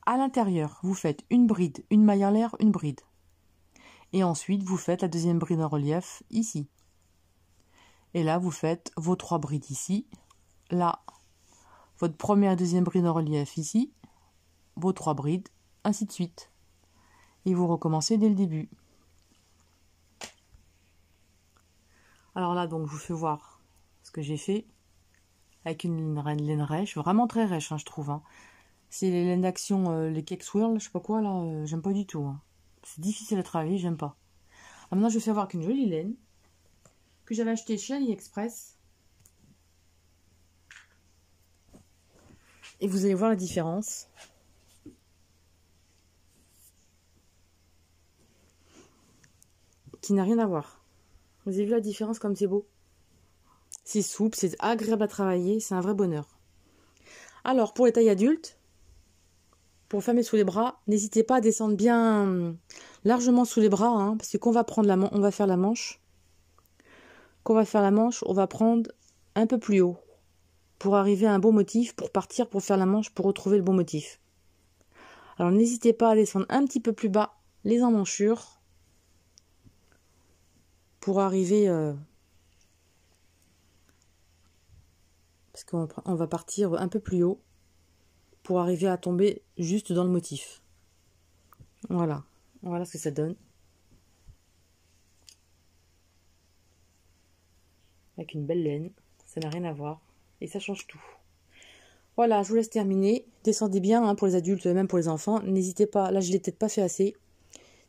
À l'intérieur, vous faites une bride, une maille en l'air, une bride. Et ensuite, vous faites la deuxième bride en relief ici. Et là, vous faites vos 3 brides ici. Là, votre première et deuxième bride en relief ici. Vos 3 brides, ainsi de suite. Et vous recommencez dès le début. Alors là, donc, je vous fais voir ce que j'ai fait avec une laine rêche, vraiment très rêche, hein, je trouve. Hein. C'est les laines d'action, les Cake Swirl, je sais pas quoi, là, j'aime pas du tout. Hein. C'est difficile à travailler, j'aime pas. Alors maintenant, je vais faire voir avec une jolie laine que j'avais achetée chez AliExpress. Et vous allez voir la différence. Qui n'a rien à voir. Vous avez vu la différence comme c'est beau? C'est souple, c'est agréable à travailler, c'est un vrai bonheur. Alors, pour les tailles adultes, pour fermer sous les bras, n'hésitez pas à descendre bien largement sous les bras, hein, parce que quand on va faire la manche, on va prendre un peu plus haut pour arriver à un bon motif, pour partir, pour faire la manche, pour retrouver le bon motif. Alors, n'hésitez pas à descendre un petit peu plus bas les emmanchures pour arriver... parce qu'on va partir un peu plus haut pour arriver à tomber juste dans le motif. Voilà, voilà ce que ça donne. Avec une belle laine, ça n'a rien à voir et ça change tout. Voilà, je vous laisse terminer. Descendez bien hein, pour les adultes, même pour les enfants. N'hésitez pas, là je l'ai peut-être pas fait assez.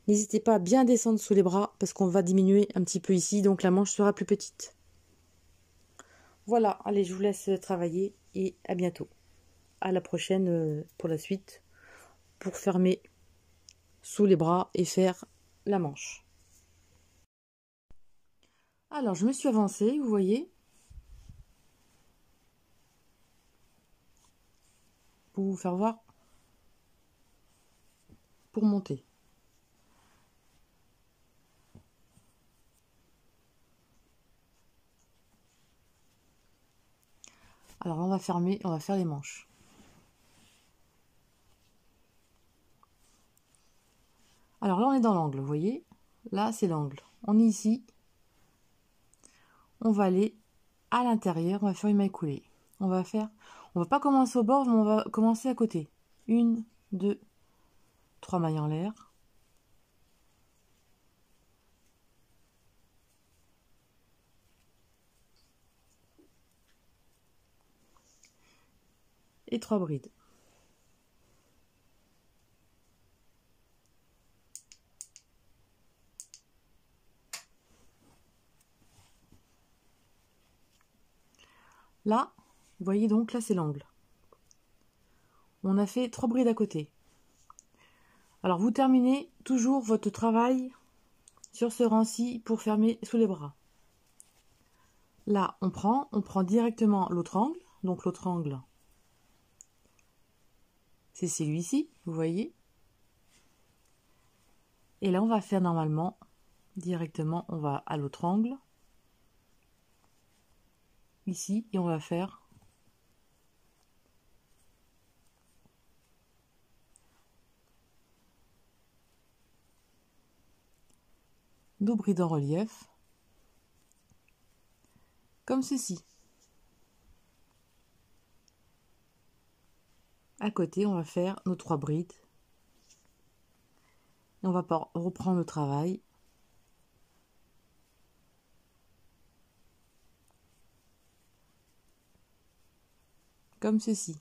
N'hésitez pas à bien descendre sous les bras parce qu'on va diminuer un petit peu ici, donc la manche sera plus petite. Voilà, allez, je vous laisse travailler et à bientôt. À la prochaine pour la suite, pour fermer sous les bras et faire la manche. Alors, je me suis avancée, vous voyez. Pour vous faire voir. Pour monter. Alors là, on va fermer, on va faire les manches. Alors là, on est dans l'angle, vous voyez? Là, c'est l'angle. On est ici. On va aller à l'intérieur, on va faire une maille coulée. On va pas commencer au bord, mais on va commencer à côté. 1, 2, 3 mailles en l'air. Et 3 brides. Là, vous voyez donc, là c'est l'angle. On a fait 3 brides à côté. Alors vous terminez toujours votre travail sur ce rang-ci pour fermer sous les bras. Là, on prend directement l'autre angle. Donc l'autre angle, c'est celui-ci, vous voyez. Et là, on va faire normalement, directement, on va à l'autre angle. Ici, et on va faire deux brides en relief, comme ceci. À côté, on va faire nos 3 brides. Et on va reprendre le travail. Comme ceci.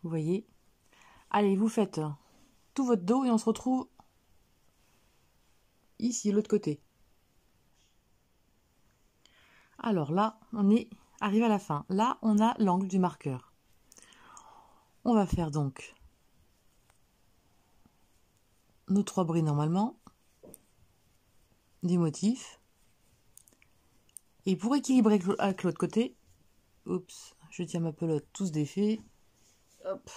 Vous voyez? Allez, vous faites tout votre dos et on se retrouve ici, l'autre côté. Alors là, on est arrivé à la fin. Là, on a l'angle du marqueur. On va faire donc nos 3 brides normalement, du motif. Et pour équilibrer avec l'autre côté, oups, je tiens ma pelote tous défait. Hop.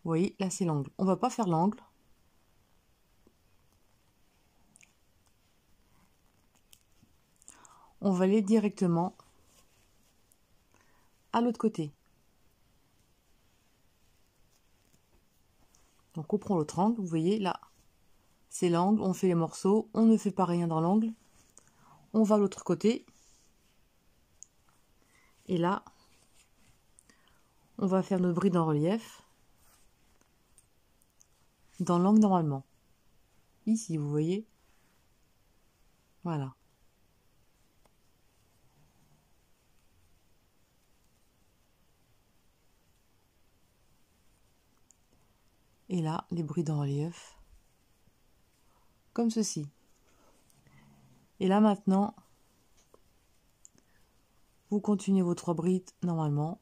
Vous voyez, là c'est l'angle. On va pas faire l'angle. On va aller directement à l'autre côté. Donc on prend l'autre angle, vous voyez là, c'est l'angle, on fait les morceaux, on ne fait pas rien dans l'angle. On va à l'autre côté. Et là, on va faire nos brides en relief dans l'angle normalement. Ici, vous voyez. Voilà. Et là, les brides en relief. Comme ceci. Et là maintenant, vous continuez vos 3 brides normalement.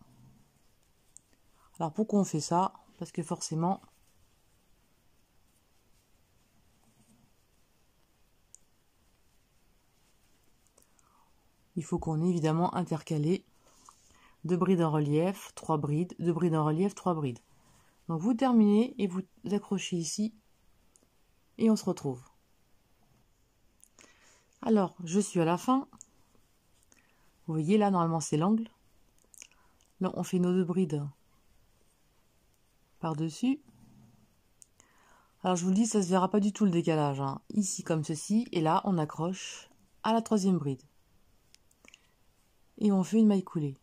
Alors pourquoi on fait ça? Parce que forcément, il faut qu'on ait évidemment intercalé 2 brides en relief, 3 brides, 2 brides en relief, 3 brides. Donc vous terminez et vous accrochez ici et on se retrouve. Alors, je suis à la fin. Vous voyez là, normalement c'est l'angle. Là, on fait nos 2 brides par-dessus. Alors je vous le dis, ça se verra pas du tout le décalage, hein. Ici comme ceci, et là on accroche à la 3e bride. Et on fait une maille coulée.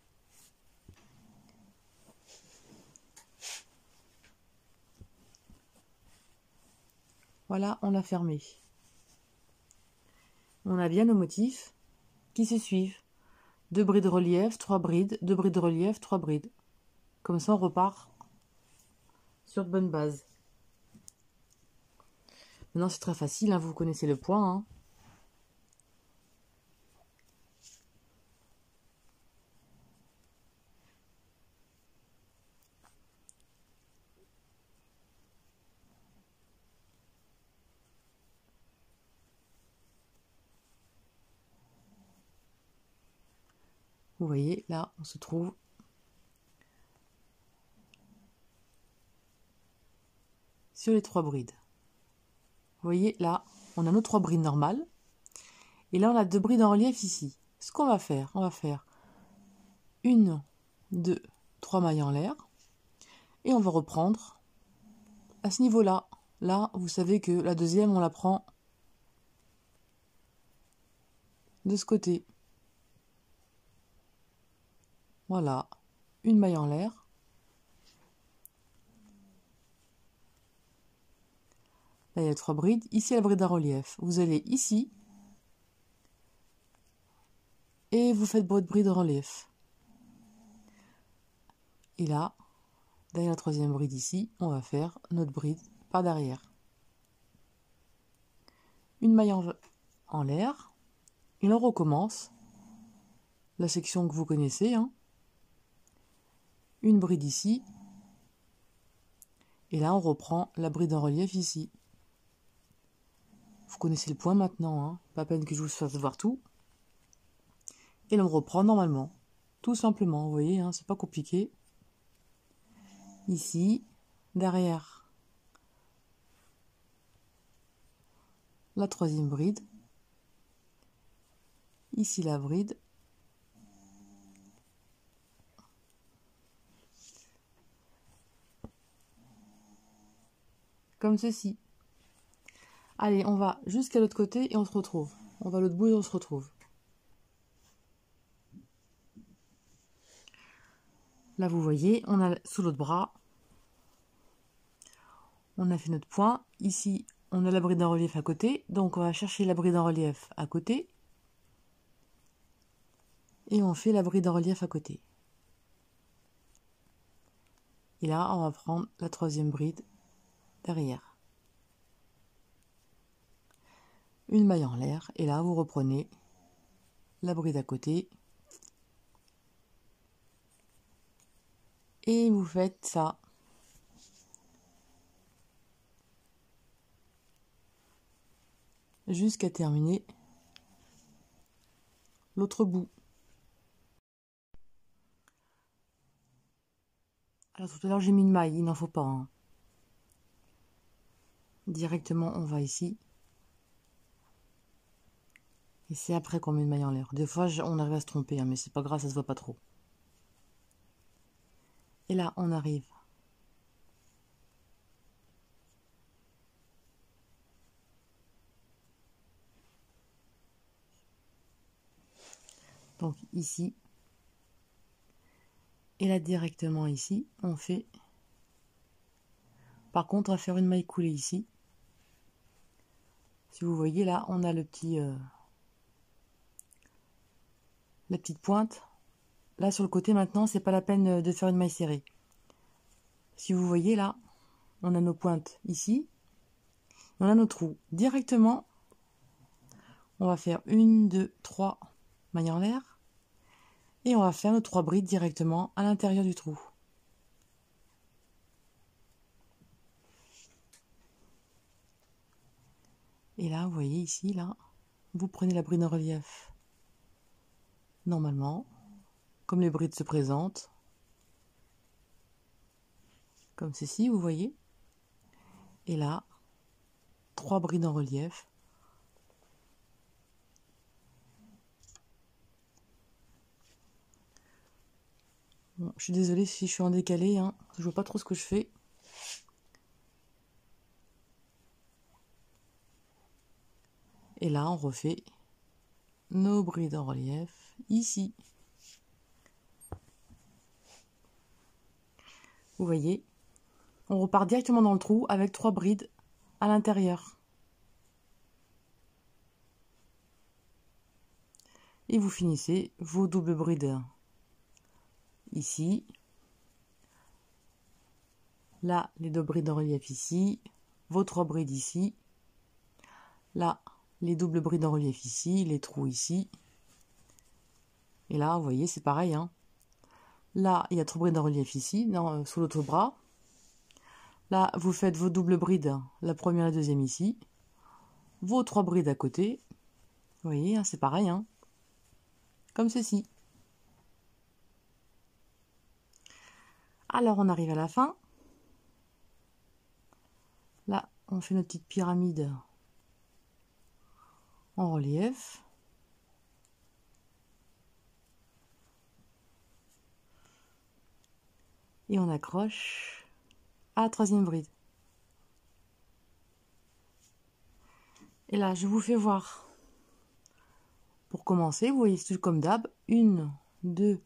Voilà, on a fermé. On a bien nos motifs qui se suivent. 2 brides relief, 3 brides, 2 brides relief, 3 brides. Comme ça on repart sur de bonnes bases. Maintenant c'est très facile, hein, vous connaissez le point, hein. Vous voyez, là on se trouve sur les 3 brides. Vous voyez, là, on a nos 3 brides normales. Et là, on a 2 brides en relief ici. Ce qu'on va faire, on va faire 1, 2, 3 mailles en l'air. Et on va reprendre à ce niveau-là. Là, vous savez que la deuxième, on la prend de ce côté. Voilà, une maille en l'air. Là, il y a 3 brides. Ici, la bride à relief. Vous allez ici. Et vous faites votre bride en relief. Et là, derrière la 3e bride ici, on va faire notre bride par derrière. Une maille en l'air. Et on recommence la section que vous connaissez. Hein. Une bride ici. Et là, on reprend la bride en relief ici. Vous connaissez le point maintenant. Hein. Pas peine que je vous fasse voir tout. Et là, on reprend normalement. Tout simplement, vous voyez, hein, c'est pas compliqué. Ici, derrière la 3e bride. Ici, la bride. Comme ceci. Allez, on va jusqu'à l'autre côté et on se retrouve. On va à l'autre bout et on se retrouve. Là, vous voyez, on a sous l'autre bras, on a fait notre point. Ici, on a la bride en relief à côté. Donc, on va chercher la bride en relief à côté. Et on fait la bride en relief à côté. Et là, on va prendre la 3e bride derrière. Une maille en l'air. Et là, vous reprenez la bride à côté. Et vous faites ça. Jusqu'à terminer l'autre bout. Alors tout à l'heure j'ai mis une maille, il n'en faut pas. Hein. Directement on va ici. Et c'est après qu'on met une maille en l'air. Des fois on arrive à se tromper, hein, mais c'est pas grave, ça se voit pas trop. Et là on arrive. Donc ici. Et là directement ici, on fait... Par contre, on va faire une maille coulée ici. Si vous voyez là, on a le petit... la petite pointe. Là sur le côté maintenant, c'est pas la peine de faire une maille serrée. Si vous voyez là, on a nos pointes ici. On a nos trous. Directement, on va faire 1, 2, 3 mailles en l'air. Et on va faire nos 3 brides directement à l'intérieur du trou. Et là, vous voyez ici, là, vous prenez la bride en relief. Normalement, comme les brides se présentent. Comme ceci, vous voyez. Et là, 3 brides en relief. Bon, je suis désolée si je suis en décalé, hein, je vois pas trop ce que je fais. Et là, on refait nos brides en relief ici. Vous voyez, on repart directement dans le trou avec 3 brides à l'intérieur. Et vous finissez vos doubles brides ici. Là, les 2 brides en relief ici. Vos 3 brides ici. Là, les doubles brides en relief ici. Les trous ici. Et là, vous voyez, c'est pareil. Hein. Là, il y a 3 brides en relief ici, sous l'autre bras. Là, vous faites vos doubles brides, la première et la deuxième ici. Vos 3 brides à côté. Vous voyez, hein, c'est pareil. Hein. Comme ceci. Alors, on arrive à la fin. Là, on fait notre petite pyramide en relief. Et on accroche à la troisième bride. Et là, je vous fais voir. Pour commencer, vous voyez, c'est comme d'hab, 1, 2,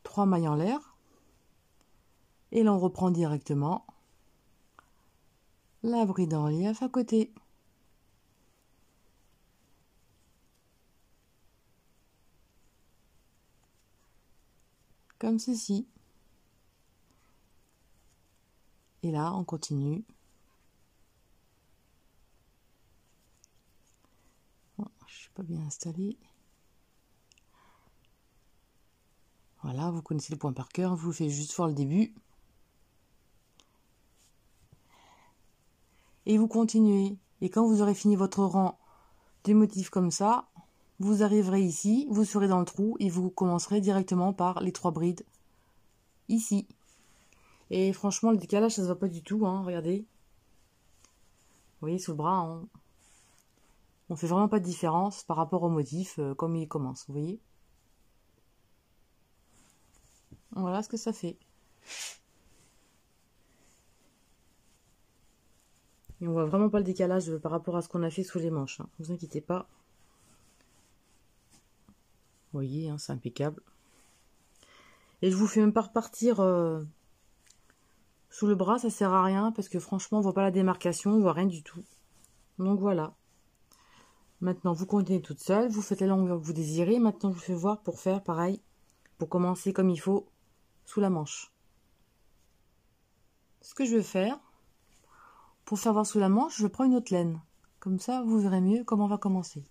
3 mailles en l'air. Et là, on reprend directement la bride en relief à côté. Comme ceci. Et là, on continue. Bon, je ne suis pas bien installée. Voilà, vous connaissez le point par cœur. Je vous fais juste voir le début. Et vous continuez. Et quand vous aurez fini votre rang des motifs comme ça, vous arriverez ici, vous serez dans le trou et vous commencerez directement par les 3 brides ici. Et franchement, le décalage, ça se voit pas du tout, hein, regardez. Vous voyez, sous le bras, on fait vraiment pas de différence par rapport au motif, comme il commence, vous voyez. Voilà ce que ça fait. Et on voit vraiment pas le décalage par rapport à ce qu'on a fait sous les manches, hein. Vous inquiétez pas. Vous voyez, hein, c'est impeccable. Et je vous fais même pas repartir sous le bras, ça sert à rien parce que franchement, on voit pas la démarcation, on voit rien du tout. Donc voilà. Maintenant, vous continuez toute seule, vous faites la longueur que vous désirez. Maintenant, je vous fais voir pour faire pareil, pour commencer comme il faut sous la manche. Ce que je vais faire, pour faire voir sous la manche, je prends une autre laine. Comme ça, vous verrez mieux comment on va commencer.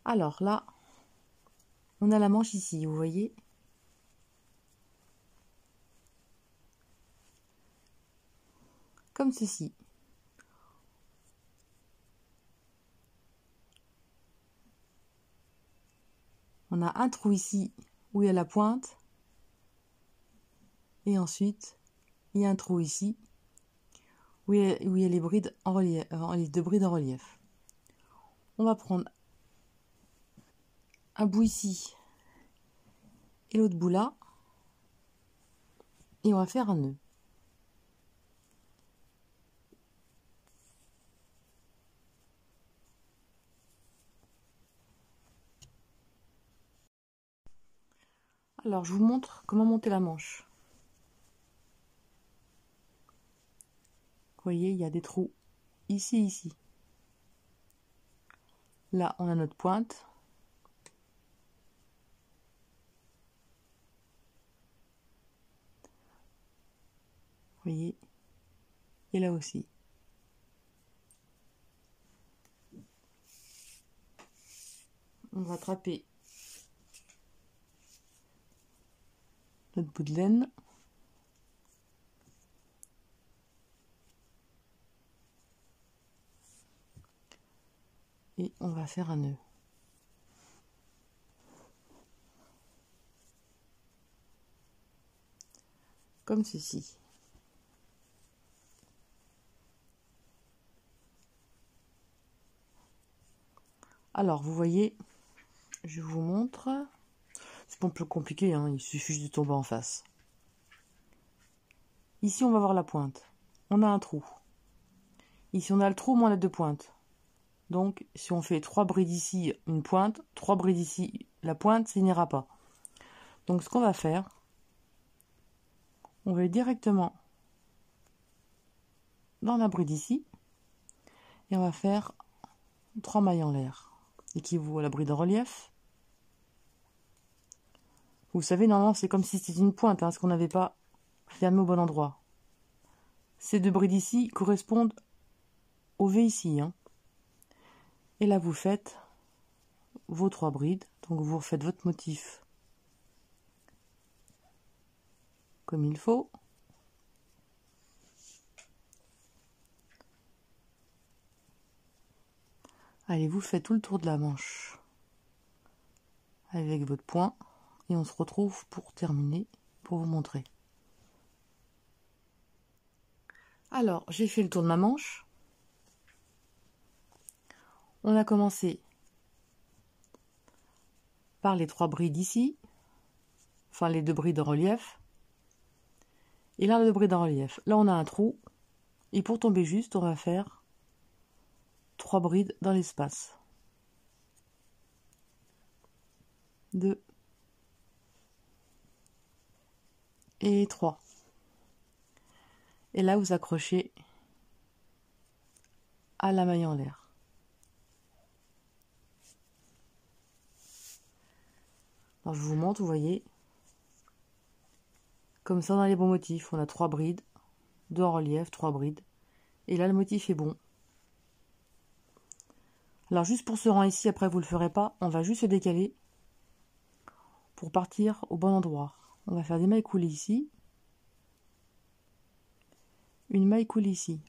Alors là, on a la manche ici, vous voyez. Comme ceci. On a un trou ici où il y a la pointe. Et ensuite, il y a un trou ici où il y a les brides en relief, les 2 brides en relief. On va prendre un bout ici et l'autre bout là. Et on va faire un nœud. Alors, je vous montre comment monter la manche. Vous voyez, il y a des trous ici, ici. Là, on a notre pointe. Vous voyez, et là aussi. On va attraper notre bout de laine. Et on va faire un nœud. Comme ceci. Alors, vous voyez, je vous montre. C'est pas plus compliqué, hein, il suffit juste de tomber en face. Ici, on va voir la pointe. On a un trou. Ici, on a le trou, mais on a 2 pointes. Donc, si on fait 3 brides ici, une pointe, 3 brides ici, la pointe, ça n'ira pas. Donc, ce qu'on va faire, on va aller directement dans la bride ici, et on va faire 3 mailles en l'air, équivaut à la bride en relief. Vous savez, normalement, c'est comme si c'était une pointe, hein, parce qu'on n'avait pas fermé au bon endroit. Ces 2 brides ici correspondent au V ici, hein. Et là, vous faites vos 3 brides. Donc, vous refaites votre motif comme il faut. Allez, vous faites tout le tour de la manche avec votre point. Et on se retrouve pour terminer, pour vous montrer. Alors, j'ai fait le tour de ma manche. On a commencé par les 3 brides ici, enfin les 2 brides en relief, et là les 2 brides en relief. Là on a un trou, et pour tomber juste, on va faire 3 brides dans l'espace. 2 et 3. Et là vous accrochez à la maille en l'air. Alors je vous montre, vous voyez, comme ça dans les bons motifs, on a 3 brides, 2 en relief, 3 brides, et là le motif est bon. Alors juste pour ce rang ici, après vous le ferez pas, on va juste se décaler pour partir au bon endroit. On va faire des mailles coulées ici, une maille coulée ici.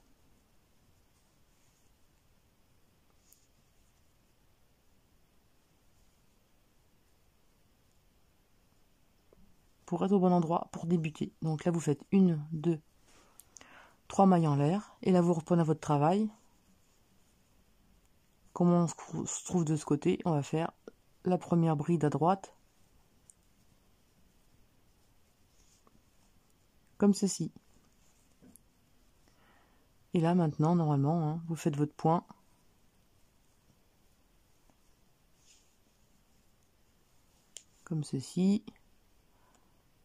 Pour être au bon endroit, pour débuter. Donc là vous faites 1, 2, 3 mailles en l'air, et là vous reprenez votre travail. Comment on se trouve de ce côté? On va faire la première bride à droite, comme ceci. Et là maintenant, normalement, hein, vous faites votre point. Comme ceci.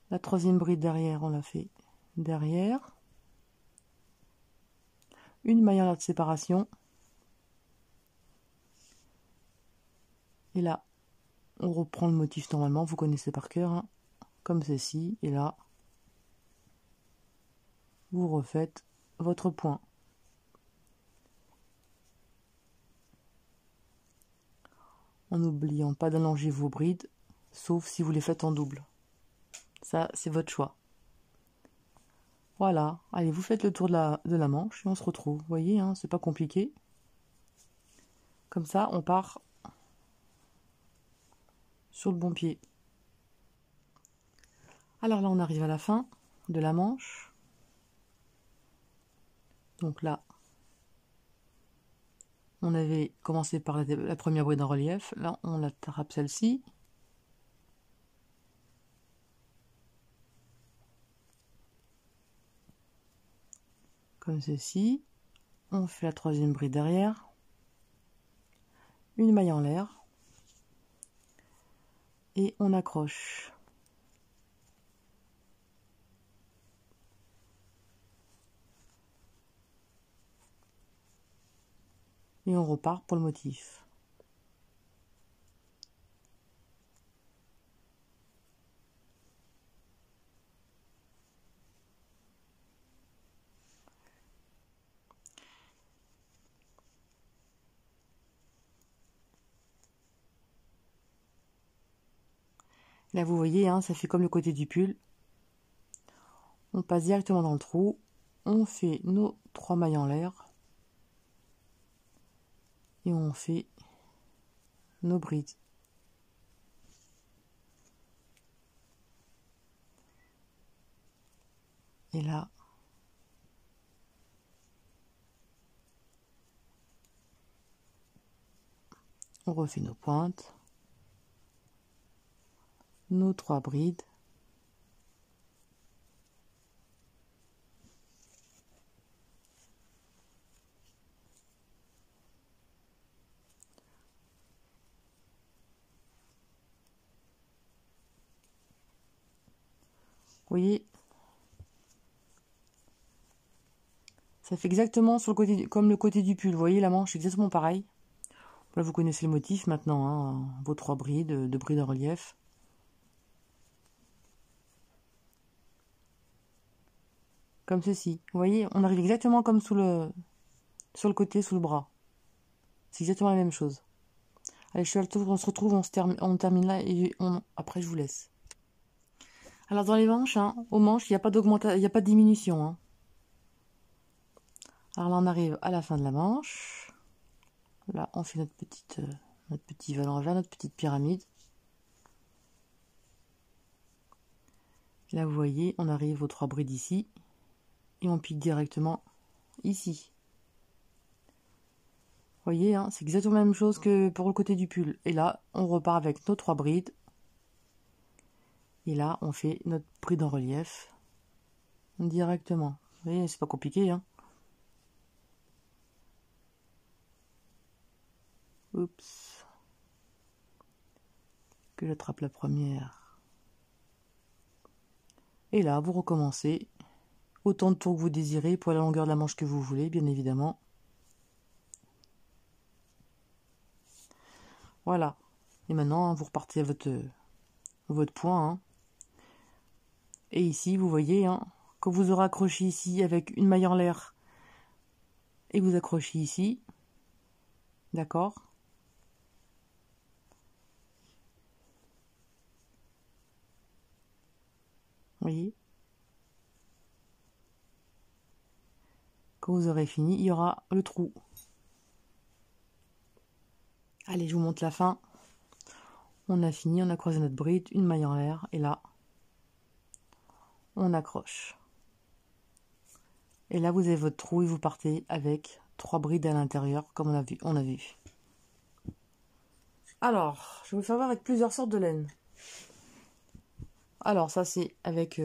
La troisième bride derrière, on l'a fait derrière. Une maille en l'air de séparation. Et là, on reprend le motif normalement, vous connaissez par cœur, hein, comme ceci. Et là, vous refaites votre point. En n'oubliant pas d'allonger vos brides, sauf si vous les faites en double. Ça, c'est votre choix. Voilà, allez, vous faites le tour de la manche et on se retrouve. Vous voyez, hein, c'est pas compliqué. Comme ça, on part sur le bon pied. Alors là, on arrive à la fin de la manche. Donc là, on avait commencé par la première bride en relief. Là, on attrape celle-ci. Comme ceci. On fait la troisième bride derrière. Une maille en l'air. Et on accroche. Et on repart pour le motif. Là, vous voyez, hein, ça fait comme le côté du pull. On passe directement dans le trou. On fait nos 3 mailles en l'air. Et on fait nos brides. Et là, on refait nos pointes, nos 3 brides. Vous voyez, ça fait exactement sur le côté, comme le côté du pull. Vous voyez, la manche est exactement pareil. Là, vous connaissez le motif maintenant, hein, vos 3 brides, 2 brides en relief. Comme ceci. Vous voyez, on arrive exactement comme sur le côté, sous le bras. C'est exactement la même chose. Allez, je suis à le tour, on se retrouve, on termine là et après je vous laisse. Alors dans les manches, hein, aux manches, il n'y a pas d'augmentation, il n'y a pas de diminution. Hein. Alors là, on arrive à la fin de la manche. Là, on fait notre petit valange, notre petite pyramide. Là, vous voyez, on arrive aux 3 brides ici. Et on pique directement ici. Vous voyez, hein, c'est exactement la même chose que pour le côté du pull. Et là, on repart avec nos 3 brides. Et là, on fait notre bride en relief directement. Vous voyez, c'est pas compliqué, hein. Oups. Que j'attrape la première. Et là, vous recommencez autant de tours que vous désirez pour la longueur de la manche que vous voulez, bien évidemment. Voilà. Et maintenant, hein, vous repartez à votre point. Hein. Et ici, vous voyez, hein, quand vous aurez accroché ici avec une maille en l'air et vous accrochez ici, d'accord? Vous voyez? Quand vous aurez fini, il y aura le trou. Allez, je vous montre la fin. On a fini, on a croisé notre bride, une maille en l'air, et là, on accroche. Et là, vous avez votre trou et vous partez avec 3 brides à l'intérieur, comme on a vu. Alors, je vais vous faire voir avec plusieurs sortes de laine. Alors, ça, c'est avec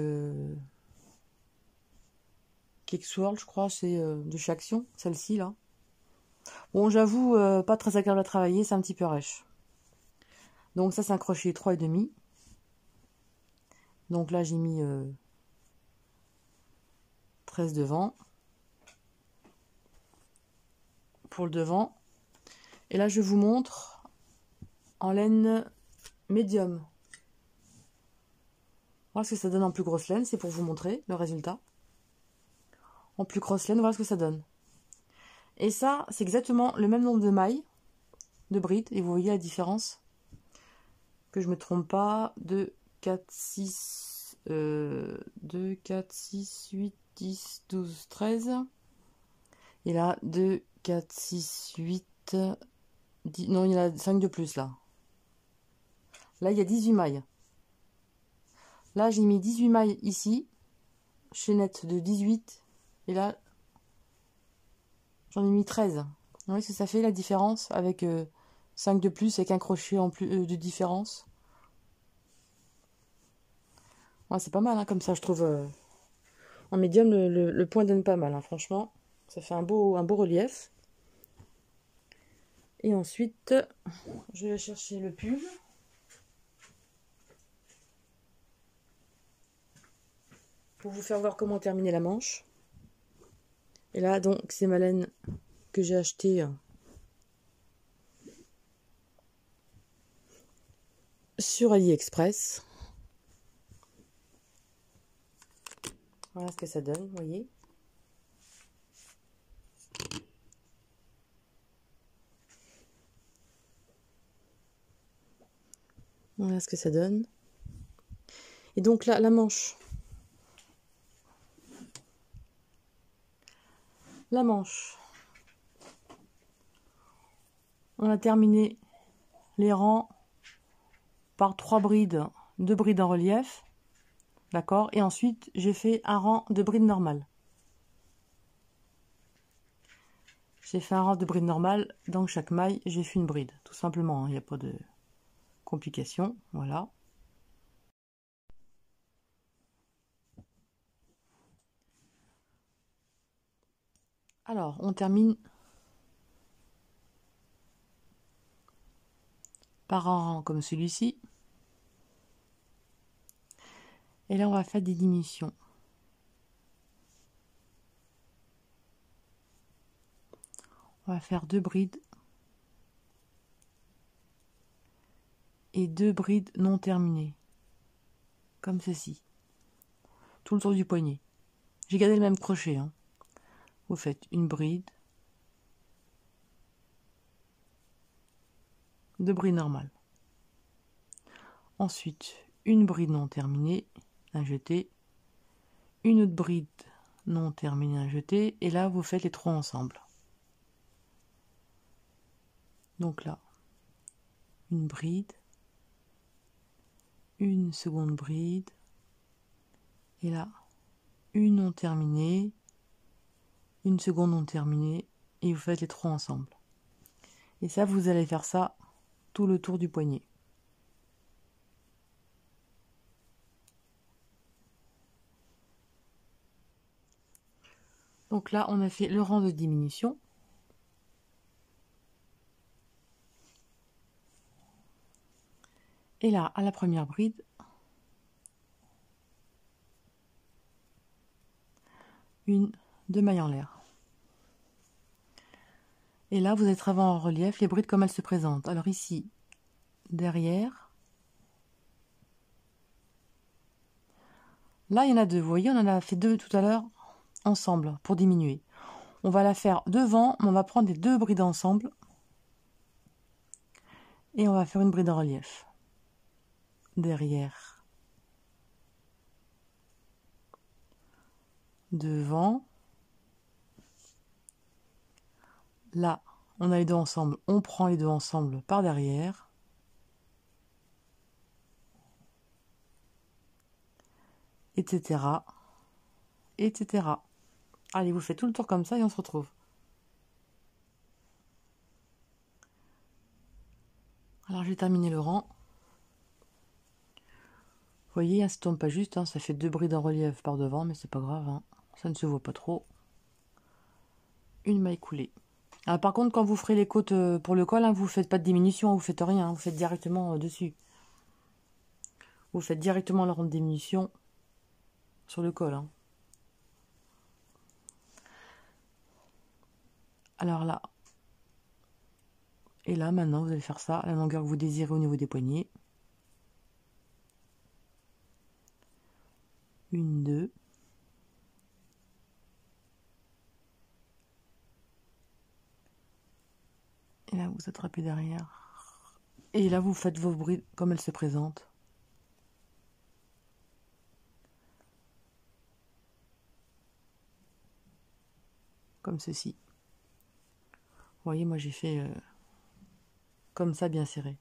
Kicksworld, je crois, c'est de chez Action, celle-ci, là. Bon, j'avoue, pas très agréable à travailler, c'est un petit peu rêche. Donc ça, c'est un crochet 3,5. Donc là, j'ai mis 13 devant. Pour le devant. Et là, je vous montre en laine médium. Voilà ce que ça donne en plus grosse laine, c'est pour vous montrer le résultat. En plus grosse laine, voilà ce que ça donne. Et ça, c'est exactement le même nombre de mailles, de brides, et vous voyez la différence. Que je me trompe pas, 2, 4, 6, 2, 4, 6, 8, 10, 12, 13. Et là, 2, 4, 6, 8, 10, non, il y en a 5 de plus là. Là, il y a 18 mailles. Là, j'ai mis 18 mailles ici, chaînette de 18, et là, j'en ai mis 13. Vous voyez ce que ça fait la différence avec 5 de plus, avec un crochet en plus de différence. Ouais, c'est pas mal, hein, comme ça, je trouve. En médium, le point donne pas mal, hein, franchement. Ça fait un beau relief. Et ensuite, je vais chercher le pull. Pour vous faire voir comment terminer la manche. Et là, donc, c'est ma laine que j'ai achetée sur AliExpress. Voilà ce que ça donne, vous voyez. Voilà ce que ça donne. Et donc là, la manche. La manche. On a terminé les rangs par 3 brides, 2 brides en relief. D'accord. Et ensuite, j'ai fait un rang de brides normales. J'ai fait un rang de brides normales. Dans chaque maille, j'ai fait une bride. Tout simplement, hein, il n'y a pas de complications. Voilà. Alors, on termine par un rang comme celui-ci. Et là, on va faire des diminutions. On va faire 2 brides et 2 brides non terminées. Comme ceci. Tout le tour du poignet. J'ai gardé le même crochet. Hein. Vous faites une bride, 2 brides normales. Ensuite, une bride non terminée, à jeter. Une autre bride non terminée à jeter. Et là, vous faites les 3 ensemble. Donc là, une bride, une seconde bride, et là, une non terminée, Une seconde non terminée et vous faites les 3 ensemble. Et ça, vous allez faire ça tout le tour du poignet. Donc là, on a fait le rang de diminution. Et là, à la première bride, deux mailles en l'air. Et là, vous allez travailler en relief les brides comme elles se présentent. Alors ici, derrière. Là, il y en a deux. Vous voyez, on en a fait deux tout à l'heure ensemble pour diminuer. On va la faire devant, mais on va prendre les deux brides ensemble. Et on va faire une bride en relief. Derrière. Devant. Là, on a les deux ensemble. On prend les deux ensemble par derrière. Etc. Etc. Allez, vous faites tout le tour comme ça et on se retrouve. Alors, j'ai terminé le rang. Vous voyez, ça ne tombe pas juste, ça fait deux brides en relief par devant, mais c'est pas grave, ça ne se voit pas trop. Une maille coulée. Alors, par contre, quand vous ferez les côtes pour le col, vous ne faites pas de diminution, vous faites rien, vous faites directement dessus. Vous faites directement le rang de diminution sur le col. Alors là, et là, maintenant, vous allez faire ça, à la longueur que vous désirez au niveau des poignets. Une, deux. Et là, vous attrapez derrière. Et là, vous faites vos brides comme elles se présentent. Comme ceci. Vous voyez, moi j'ai fait comme ça bien serré.